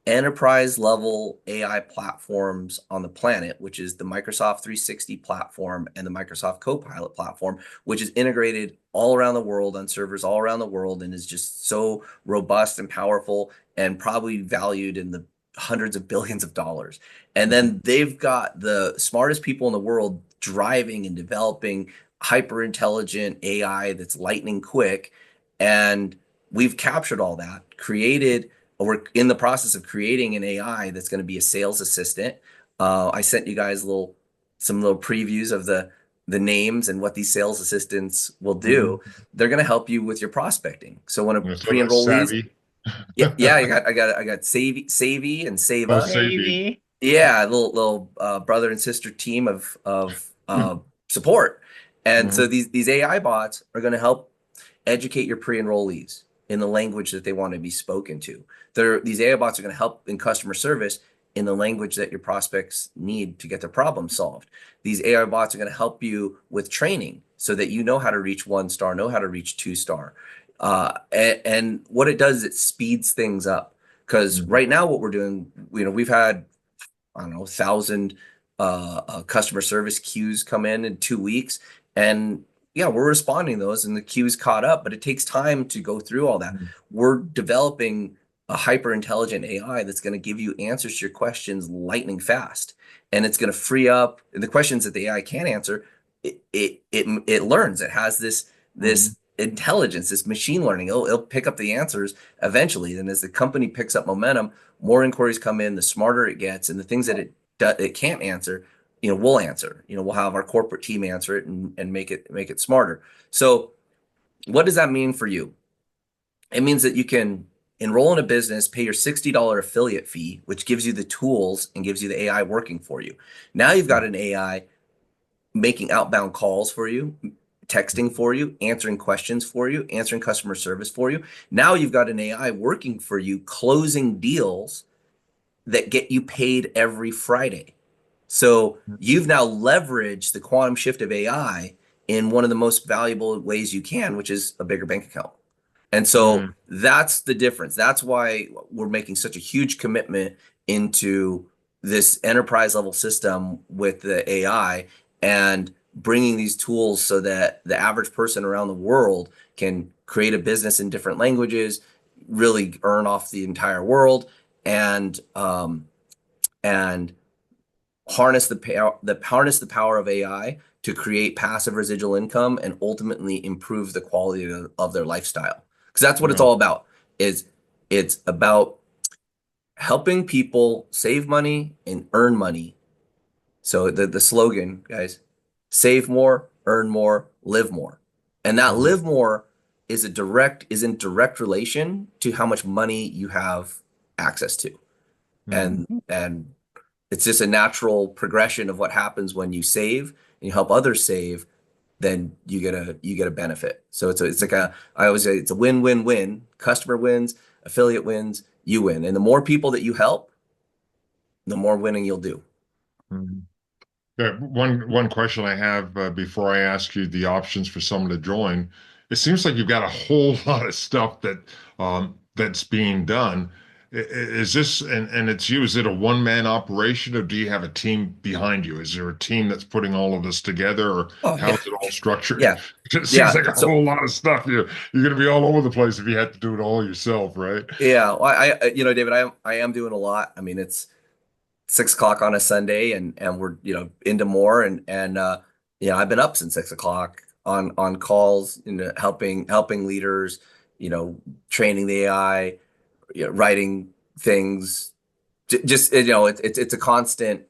enterprise level AI platforms on the planet, which is the Microsoft 360 platform and the Microsoft Copilot platform, which is integrated all around the world on servers all around the world and is just so robust and powerful and probably valued in the hundreds of billions of dollars. And Mhm. then they've got the smartest people in the world driving and developing hyper intelligent AI that's lightning quick. And we've captured all that, created we're in the process of creating an AI that's going to be a sales assistant. I sent you guys some little previews of the names and what these sales assistants will do. Mhm. They're going to help you with your prospecting. So when a Yeah, so that's pre-enrollees, savvy. yeah, I got Savy and Oh, Seva. savvy. Maybe. Yeah, little brother and sister team of support. And Mhm. so these AI bots are going to help educate your pre-enrollees in the language that they want to be spoken to. These AI bots are going to help in customer service in the language that your prospects need to get their problem solved. These AI bots are going to help you with training so that you know how to reach 1 star, know how to reach 2 star. And what it does is it speeds things up. Because Mhm. right now, what we're doing, we've had, I don't know, 1,000 customer service queues come in 2 weeks. And yeah, we're responding to those and the queues caught up, but it takes time to go through all that. Mhm. We're developing a hyper intelligent AI that's going to give you answers to your questions lightning fast. And it's going to free up the questions that the AI can't answer. It learns. It has Mhm. this intelligence, this machine learning. It'll pick up the answers eventually. And as the company picks up momentum, more inquiries come in, the smarter it gets, and the things that it can't answer, we'll answer. We'll have our corporate team answer it and make it smarter. So, what does that mean for you? It means that you can enroll in a business, pay your $60 affiliate fee, which gives you the tools and gives you the AI working for you. Now you've got an AI making outbound calls for you, texting for you, answering questions for you, answering customer service for you. Now you've got an AI working for you, closing deals that get you paid every Friday. So you've now leveraged the quantum shift of AI in one of the most valuable ways you can, which is a bigger bank account. And so Mhm. that's the difference. That's why we're making such a huge commitment into this enterprise level system with the AI and bringing these tools so that the average person around the world can create a business in different languages, really earn off the entire world, and harness the power of AI to create passive residual income and ultimately improve the quality of their lifestyle. Because that's what it's Yeah. all about. Is it's about helping people save money and earn money. So the slogan, guys, save more, earn more, live more. And that Mhm. live more is in direct relation to how much money you have access to. Mhm. And it's just a natural progression of what happens when you save and you help others save, then you get a benefit. So it's like I always say it's a win-win-win. Customer wins, affiliate wins, you win. And the more people that you help, the more winning you'll do. Mhm. Yeah, one question I have before I ask you the options for someone to join. It seems like you've got a whole lot of stuff that's being done. Is this and it's you? Is it a one-man operation, or do you have a team behind you? Is there a team that's putting all of this together, or Oh how yeah. is it all structured? Yeah. It seems Yeah. like a So whole lot of stuff. You're going to be all over the place if you had to do it all yourself, right? yeah, well, David, I am doing a lot. I mean, it's 6 o'clock on a Sunday, and we're into more, and I've been up since 6 o'clock on calls, helping leaders, training the AI, writing things. Just it's a constant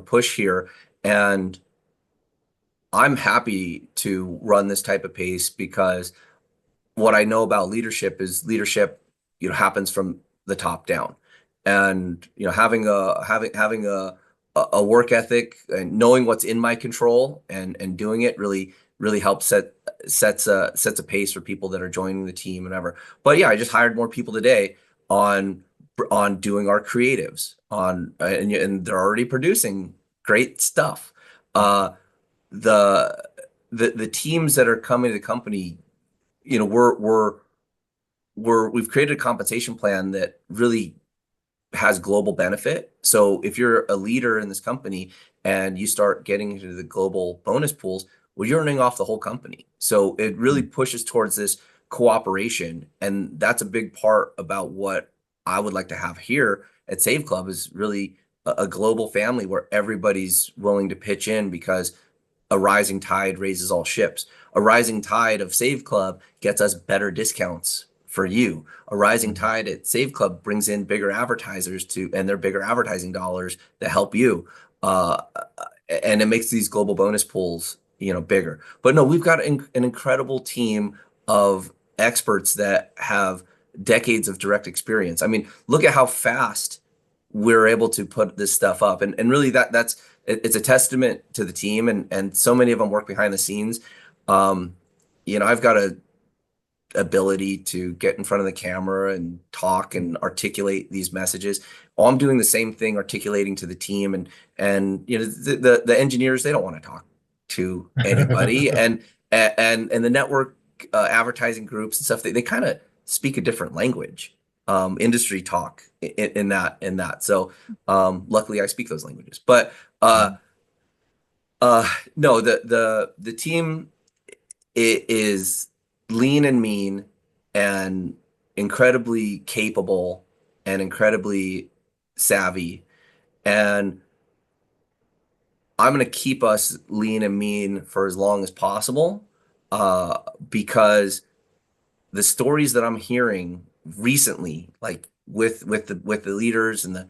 push here, and I'm happy to run this type of pace because what I know about leadership is leadership, happens from the top down. And having a work ethic and knowing what's in my control and doing it really really helps sets a pace for people that are joining the team and ever. But yeah, I just hired more people today on doing our creatives and they're already producing great stuff. The the teams that are coming to the company, we've created a compensation plan that really has global benefit. So if you're a leader in this company and you start getting into the global bonus pools, well, you're earning off the whole company. So it really pushes towards this cooperation. And that's a big part about what I would like to have here at Save Club is really a global family where everybody's willing to pitch in because a rising tide raises all ships. A rising tide of Save Club gets us better discounts for you. A rising tide at Save Club brings in bigger advertisers and their bigger advertising dollars that help you. Uh, and it makes these global bonus pools, bigger. But no, we've got an incredible team of experts that have decades of direct experience. I mean, look at how fast we're able to put this stuff up. And really it's a testament to the team and so many of them work behind the scenes. I've got a ability to get in front of the camera and talk and articulate these messages. Oh, I'm doing the same thing, articulating to the team and the engineers, they don't want to talk to anybody and the network advertising groups and stuff, they kind of speak a different language, industry talk in that. So luckily I speak those languages. But no, the team is lean and mean and incredibly capable and incredibly savvy. And I'm going to keep us lean and mean for as long as possible because the stories that I'm hearing recently, like with the leaders and the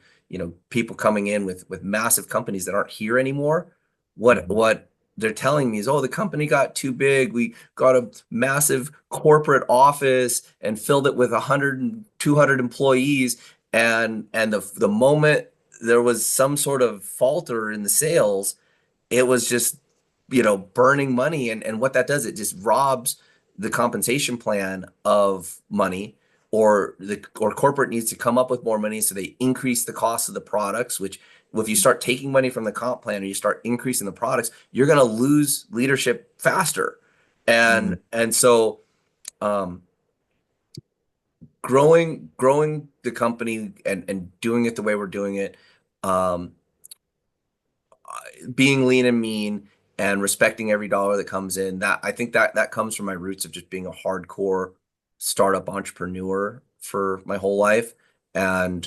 people coming in with massive companies that aren't here anymore, what they're telling me is, oh, the company got too big. We got a massive corporate office and filled it with 100 and 200 employees. And the moment there was some sort of falter in the sales, it was just, burning money. And what that does, it just robs the compensation plan of money, or corporate needs to come up with more money. So they increase the cost of the products, which if you start taking money from the comp plan or you start increasing the products, you're going to lose leadership faster. And so growing the company and doing it the way we're doing it, being lean and mean and respecting every dollar that comes in, that I think that comes from my roots of just being a hardcore startup entrepreneur for my whole life. And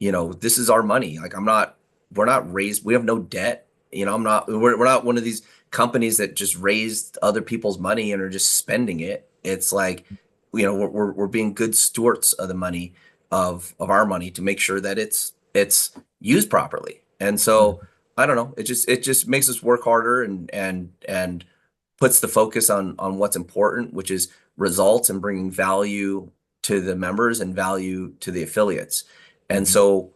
this is our money. Like we're not raised, we have no debt. we're not one of these companies that just raised other people's money and are just spending it. It's like, we're being good stewards of the money of our money to make sure that it's used properly. And so I don't know, it just makes us work harder and puts the focus on what's important, which is results and bringing value to the members and value to the affiliates. And so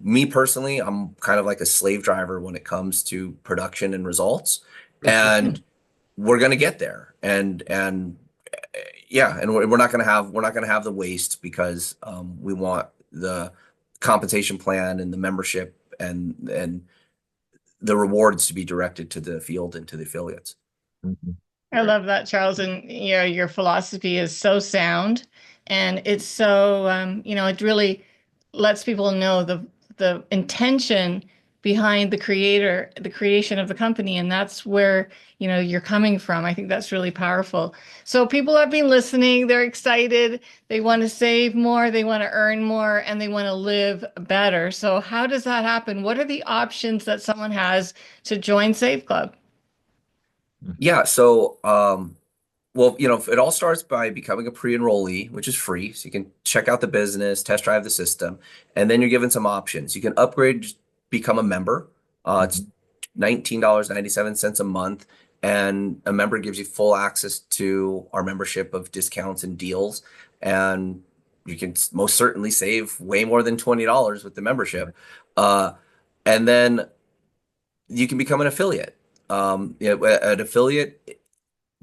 me personally, I'm kind of like a slave driver when it comes to production and results, and we're going to get there. And yeah, and we're not going to have the waste because we want the compensation plan and the membership and the rewards to be directed to the field and to the affiliates. I love that, Charles. And your philosophy is so sound, and it's so it really lets people know the intention behind the creation of the company, and that's where you're coming from. I think that's really powerful. So people have been listening, they're excited, they want to save more, they want to earn more, and they want to live better. So how does that happen? What are the options that someone has to join Save Club? Yeah, so well, it all starts by becoming a pre-enrollee, which is free. So you can check out the business, test drive the system, and then you're given some options. You can upgrade, become a member. It's $19.97 a month, and a member gives you full access to our membership of discounts and deals. And you can most certainly save way more than $20 with the membership. And then you can become an affiliate. An affiliate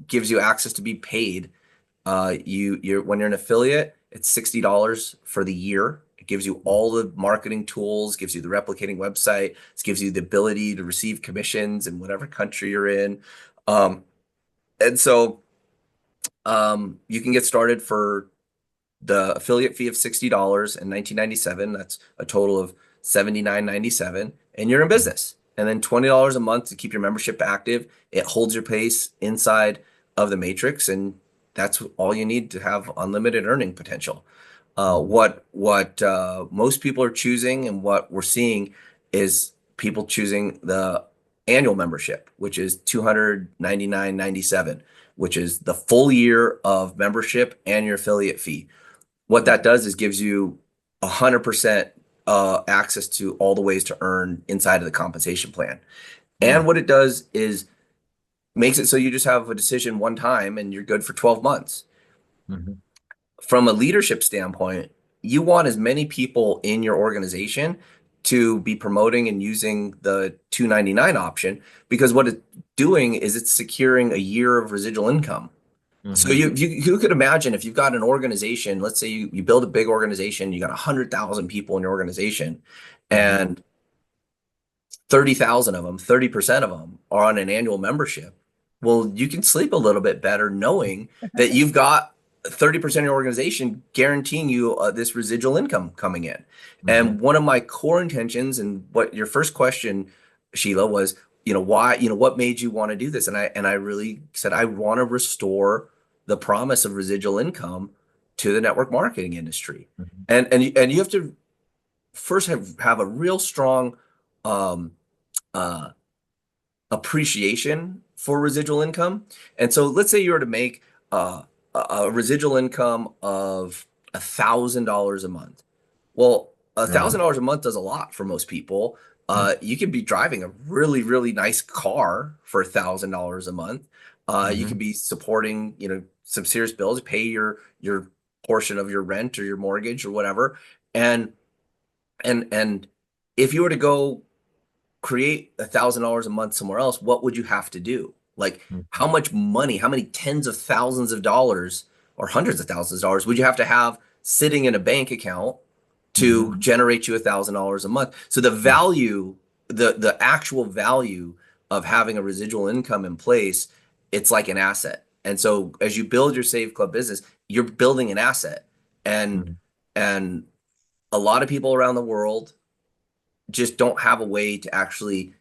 gives you access to be paid. You're when you're an affiliate, it's $60 for the year. It gives you all the marketing tools, gives you the replicating website, it gives you the ability to receive commissions in whatever country you're in. Um, and so you can get started for the affiliate fee of $60 in 1997. That's a total of 79.97, and you're in business. And then $20 a month to keep your membership active. It holds your pace inside of the matrix, and that's all you need to have unlimited earning potential. What most people are choosing, and what we're seeing, is people choosing the annual membership, which is $299.97, which is the full year of membership and your affiliate fee. What that does is gives you 100% access to all the ways to earn inside of the compensation plan. And what it does is makes it so you just have a decision one time and you're good for 12 months. Mhm. From a leadership standpoint, you want as many people in your organization to be promoting and using the 299 option, because what it's doing is it's securing a year of residual income. So Mhm. you could imagine if you've got an organization, let's say you build a big organization, you got 100,000 people in your organization, Mhm. and 30,000 of them, 30% of them are on an annual membership. Well, you can sleep a little bit better knowing that you've got 30% of your organization guaranteeing you this residual income coming in. Mhm. And one of my core intentions, and what your first question, Sheila, was, why, what made you want to do this? And I really said, I want to restore the promise of residual income to the network marketing industry. Mhm. And you have to first have a real strong um, uh, appreciation for residual income. And so let's say you were to make a residual income of $1,000 a month. Well, a Right. thousand dollars a month does a lot for most people. Mm. You could be driving a really, really nice car for $1,000 a month. You could Mhm. be supporting, some serious bills, pay your portion of your rent or your mortgage or whatever. And and if you were to go create $1,000 a month somewhere else, what would you have to do? Like, Mhm. how much money, how many tens of thousands of dollars or hundreds of thousands of dollars would you have sitting in a bank account to Mhm. generate you $1,000 a month? So the Mm. value, the actual value of having a residual income in place, it's like an asset. And so as you build your Save Club business, you're building an asset. And Mhm. and a lot of people around the world just don't have a way to actually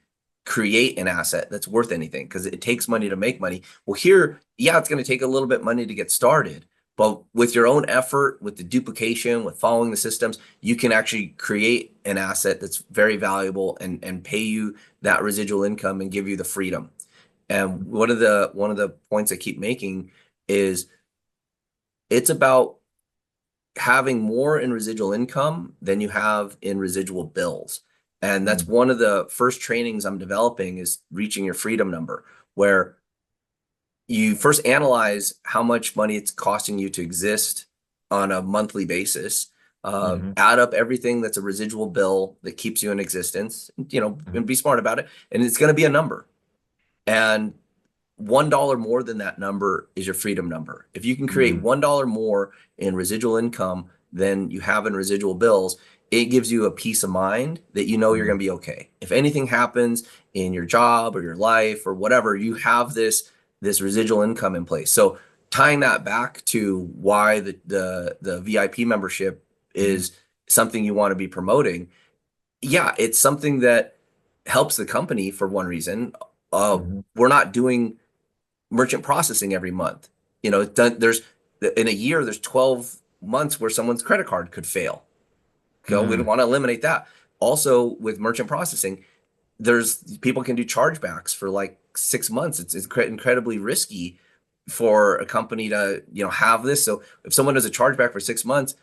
create an asset that's worth anything, because it takes money to make money. Well, here, yeah, it's going to take a little bit of money to get started, but with your own effort, with the duplication, with following the systems, you can actually create an asset that's very valuable, and pay you that residual income and give you the freedom. And one of the points I keep making is it's about having more in residual income than you have in residual bills. And that's Mhm. one of the first trainings I'm developing, is reaching your freedom number, where you first analyze how much money it's costing you to exist on a monthly basis. Mhm. Add up everything that's a residual bill that keeps you in existence, Mhm. and be smart about it. And it's going to be a number. And $1 more than that number is your freedom number. If you can create Mhm. $1 more in residual income than you have in residual bills, it gives you a peace of mind that you know you're Mhm. going to be okay. If anything happens in your job or your life or whatever, you have this residual income in place. So tying that back to why the VIP membership Mhm. is something you want to be promoting. Yeah, it's something that helps the company for one reason. Mhm. We're not doing merchant processing every month. There's in a year, there's 12 months where someone's credit card could fail. Okay, we don't Mm. want to eliminate that. Also, with merchant processing, there's people can do chargebacks for like 6 months. It's incredibly risky for a company to have this. So if someone does a chargeback for 6 months,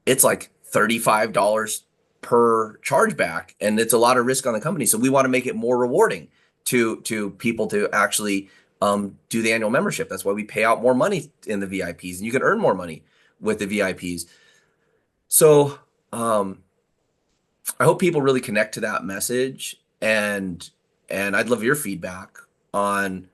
it's like $35 per chargeback, and it's a lot of risk on the company. So we want to make it more rewarding to people to actually do the annual membership. That's why we pay out more money in the VIPs, and you can earn more money with the VIPs. So I hope people really connect to that message, and I'd love your feedback on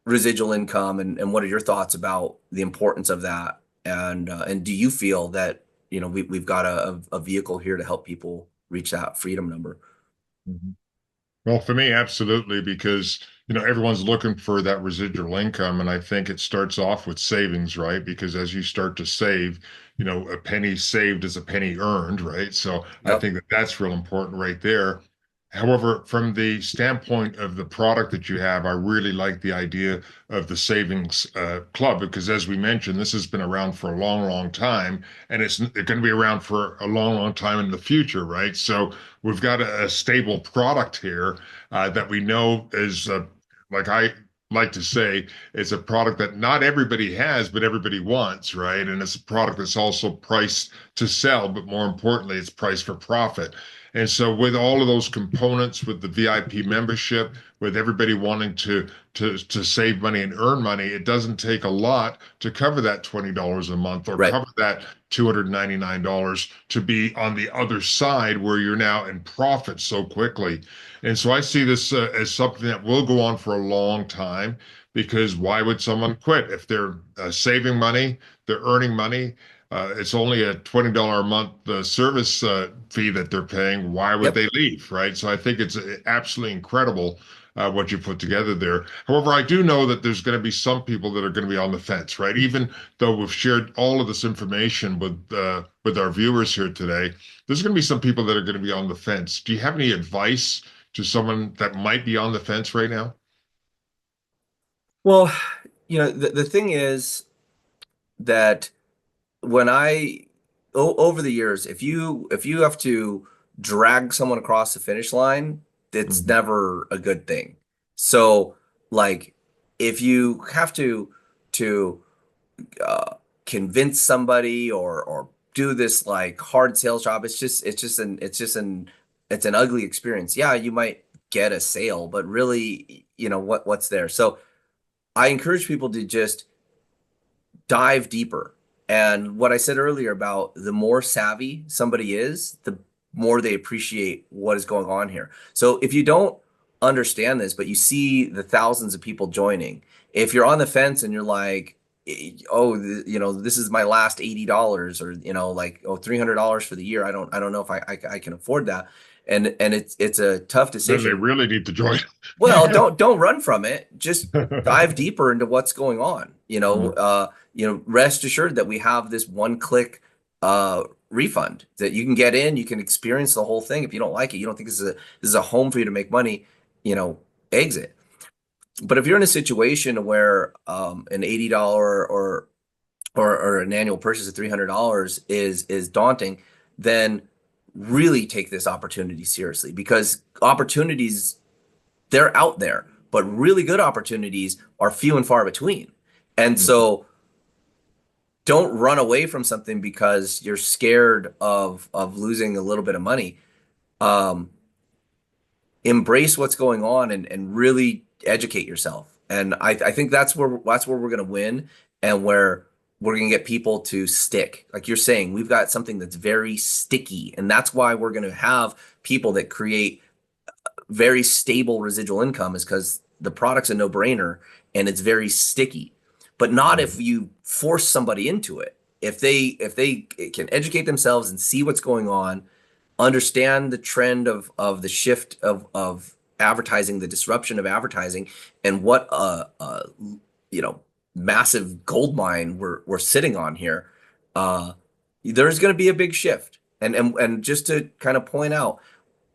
residual income, and what are your thoughts about the importance of that? And do you feel that, we've got a vehicle here to help people reach that freedom number? Mhm. Well, for me, absolutely, because everyone's looking for that residual income, and I think it starts off with savings, right? Because as you start to save, a penny saved is a penny earned, right? So I Yep. think that that's real important right there. However, from the standpoint of the product that you have, I really like the idea of the savings club because, as we mentioned, this has been around for a long, long time, and it's going to be around for a long, long time in the future, right? So we've got a stable product here that we know is, like I like to say, it's a product that not everybody has, but everybody wants, right? And it's a product that's also priced to sell, but more importantly, it's priced for profit. And so, with all of those components, with the VIP membership, with everybody wanting to save money and earn money, it doesn't take a lot to cover that $20 a month or Right. cover that $299 to be on the other side where you're now in profit so quickly. And so I see this as something that will go on for a long time because why would someone quit if they're saving money, they're earning money? It's only a $20 a month service fee that they're paying. Why would Yep. they leave, right? So I think it's absolutely incredible what you put together there. However, I do know that there's going to be some people that are going to be on the fence, right? Even though we've shared all of this information with our viewers here today, there's going to be some people that are going to be on the fence. Do you have any advice to someone that might be on the fence right now? Well, the thing is that when over the years, if you have to drag someone across the finish line, it's Mhm. never a good thing. So, like, if you have to uh, convince somebody or do this like hard sales job, it's an ugly experience. Yeah, you might get a sale, but really, what's there? So I encourage people to just dive deeper. And what I said earlier about the more savvy somebody is, the more they appreciate what is going on here. So if you don't understand this, but you see the thousands of people joining, if you're on the fence and you're like, oh, this is my last $80, or like, oh, $300 for the year. I don't know if I can afford that. And it's a tough Then they decision. really need to join. Well, don't run from it. Just dive deeper into what's going on. Mhm. Rest assured that we have this one-click refund that you can get in. You can experience the whole thing. If you don't like it, you don't think this is a home for you to make money, exit. But if you're in a situation where an $80 or an annual purchase of $300 is daunting, then really take this opportunity seriously, because opportunities, they're out there, but really good opportunities are few and far between. And Mhm. so don't run away from something because you're scared of losing a little bit of money. Um, Embrace what's going on and really educate yourself. And I think that's where we're gonna win, and where we're gonna get people to stick. Like you're saying, we've got something that's very sticky, and that's why we're gonna have people that create very stable residual income, is because the product's a no-brainer and it's very sticky. But not if Mhm. you force somebody into it. If they can educate themselves and see what's going on, understand the trend of the shift of advertising, the disruption of advertising, and what you know massive gold mine we're sitting on here. Uh, there's going to be a big shift, and just to kind of point out,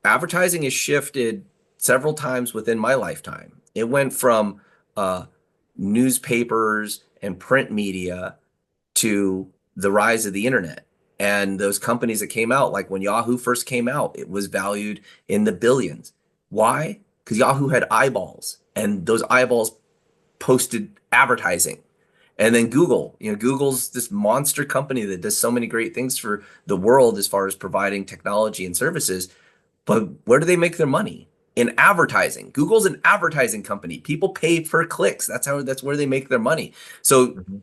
advertising has shifted several times within my lifetime. It went from uh, newspapers and print media to the rise of the internet. And those companies that came out, like when Yahoo first came out, it was valued in the billions. Why? Because Yahoo had eyeballs, and those eyeballs posted advertising. And then Google, Google's this monster company that does so many great things for the world as far as providing technology and services. But where do they make their money? In advertising. Google's an advertising company. People pay for clicks. That's where they make their money. So Mhm.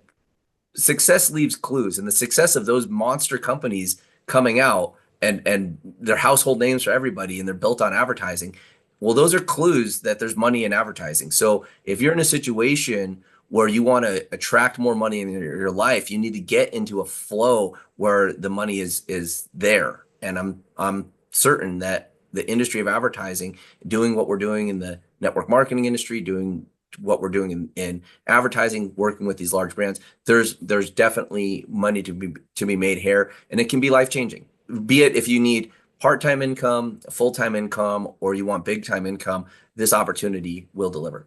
success leaves clues, and the success of those monster companies coming out, and they're household names for everybody, and they're built on advertising, Well, those are clues that there's money in advertising. So if you're in a situation where you want to attract more money in your life, you need to get into a flow where the money is there. And I'm certain that the industry of advertising, doing what we're doing in the network marketing industry, doing what we're doing in advertising, working with these large brands, there's definitely money to be made here, and it can be life changing. Be it if you need part-time income, full-time income, or you want big-time income, this opportunity will deliver.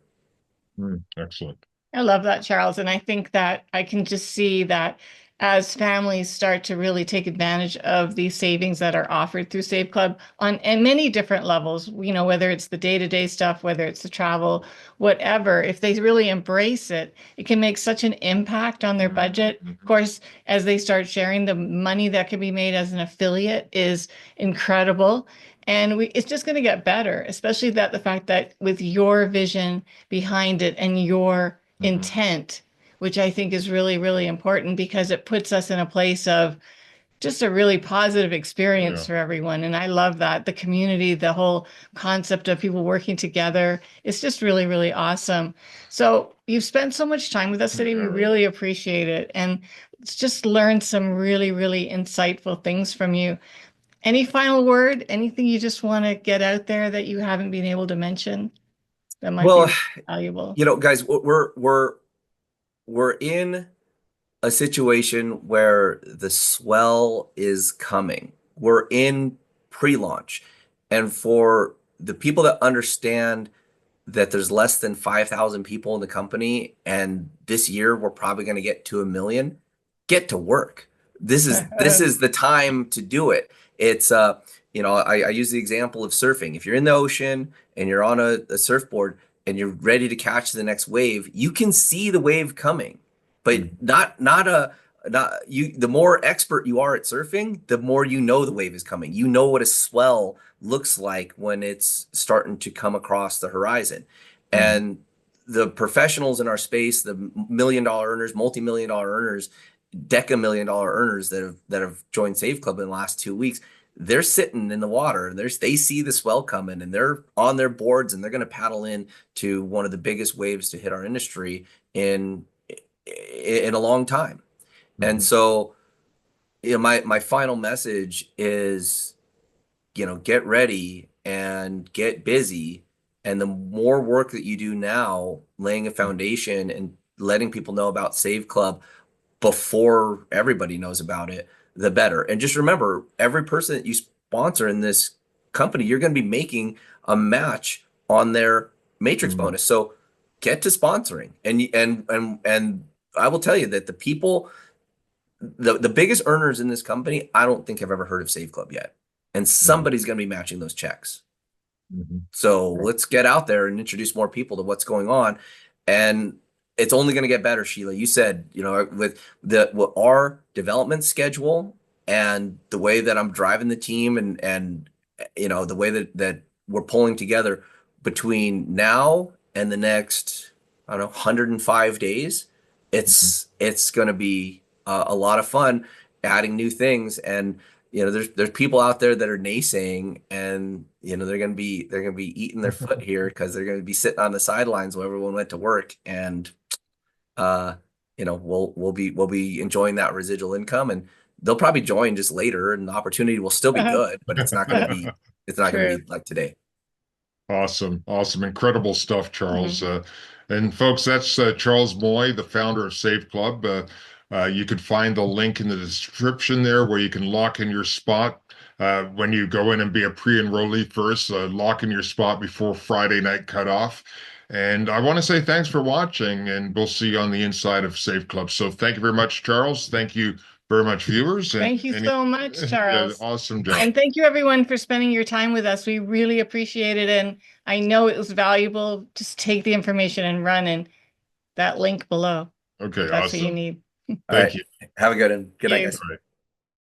Excellent. I love that, Charles. And I think that I can just see that as families start to really take advantage of these savings that are offered through Save Club on and many different levels, whether it's the day-to-day stuff, whether it's the travel, whatever, if they really embrace it, it can make such an impact on their budget. Of course, as they start sharing, the money that can be made as an affiliate is incredible. And it's just going to get better, especially the fact that with your vision behind it and your intent, which I think is really, really important because it puts us in a place of just a really positive experience for everyone. And I love that. The community, the whole concept of people working together, it's just really, really awesome. So you've spent so much time with us today. We really appreciate it. And it's just learned some really, really insightful things from you. Any final word? Anything you just want to get out there that you haven't been able to mention that might Well, be valuable? guys, we're in a situation where the swell is coming. We're in pre-launch. And for the people that understand that there's less than 5,000 people in the company, and this year we're probably going to get to 1 million, get to work. This is the time to do it. It's I use the example of surfing. If you're in the ocean and you're on a surfboard and you're ready to catch the next wave, you can see the wave coming, but not you. The more expert you are at surfing, the more you know the wave is coming. You know what a swell looks like when it's starting to come across the horizon. And the professionals in our space, the $1 million earners, multi-million dollar earners, $1 million earners that have joined Save Club in the last 2 weeks, they're sitting in the water and they see the swell coming and they're on their boards and they're going to paddle in to one of the biggest waves to hit our industry in a long time. And so, my final message is, get ready and get busy. And the more work that you do now, laying a foundation and letting people know about Save Club before everybody knows about it, the better. And just remember, every person that you sponsor in this company, you're going to be making a match on their matrix bonus. So get to sponsoring. And I will tell you that the people, the biggest earners in this company, I don't think have ever heard of Save Club yet. And somebody's going to be matching those checks. So let's get out there and introduce more people to what's going on. And it's only going to get better, Sheila. You said, with our development schedule and the way that I'm driving the team and the way that we're pulling together between now and the next, I don't know, 105 days, it's going to be a lot of fun adding new things. And there's people out there that are naysaying, and they're gonna be eating their foot here because they're gonna be sitting on the sidelines while everyone went to work, and we'll be enjoying that residual income, and they'll probably join just later, and the opportunity will still be good, but it's not gonna be like today. Awesome. Incredible stuff, Charles. And folks, that's Charles Moy, the founder of Save Club. You can find the link in the description there where you can lock in your spot when you go in and be a pre-enrollee first. Lock in your spot before Friday night cutoff. And I want to say thanks for watching, and we'll see you on the inside of Save Club. So thank you very much, Charles. Thank you very much, viewers. Thank you so much, Charles. Awesome job. And thank you, everyone, for spending your time with us. We really appreciate it. And I know it was valuable. Just take the information and run, and that link below. Okay, That's awesome. what you need. Thank you. Have a good one. Good night, guys. All right.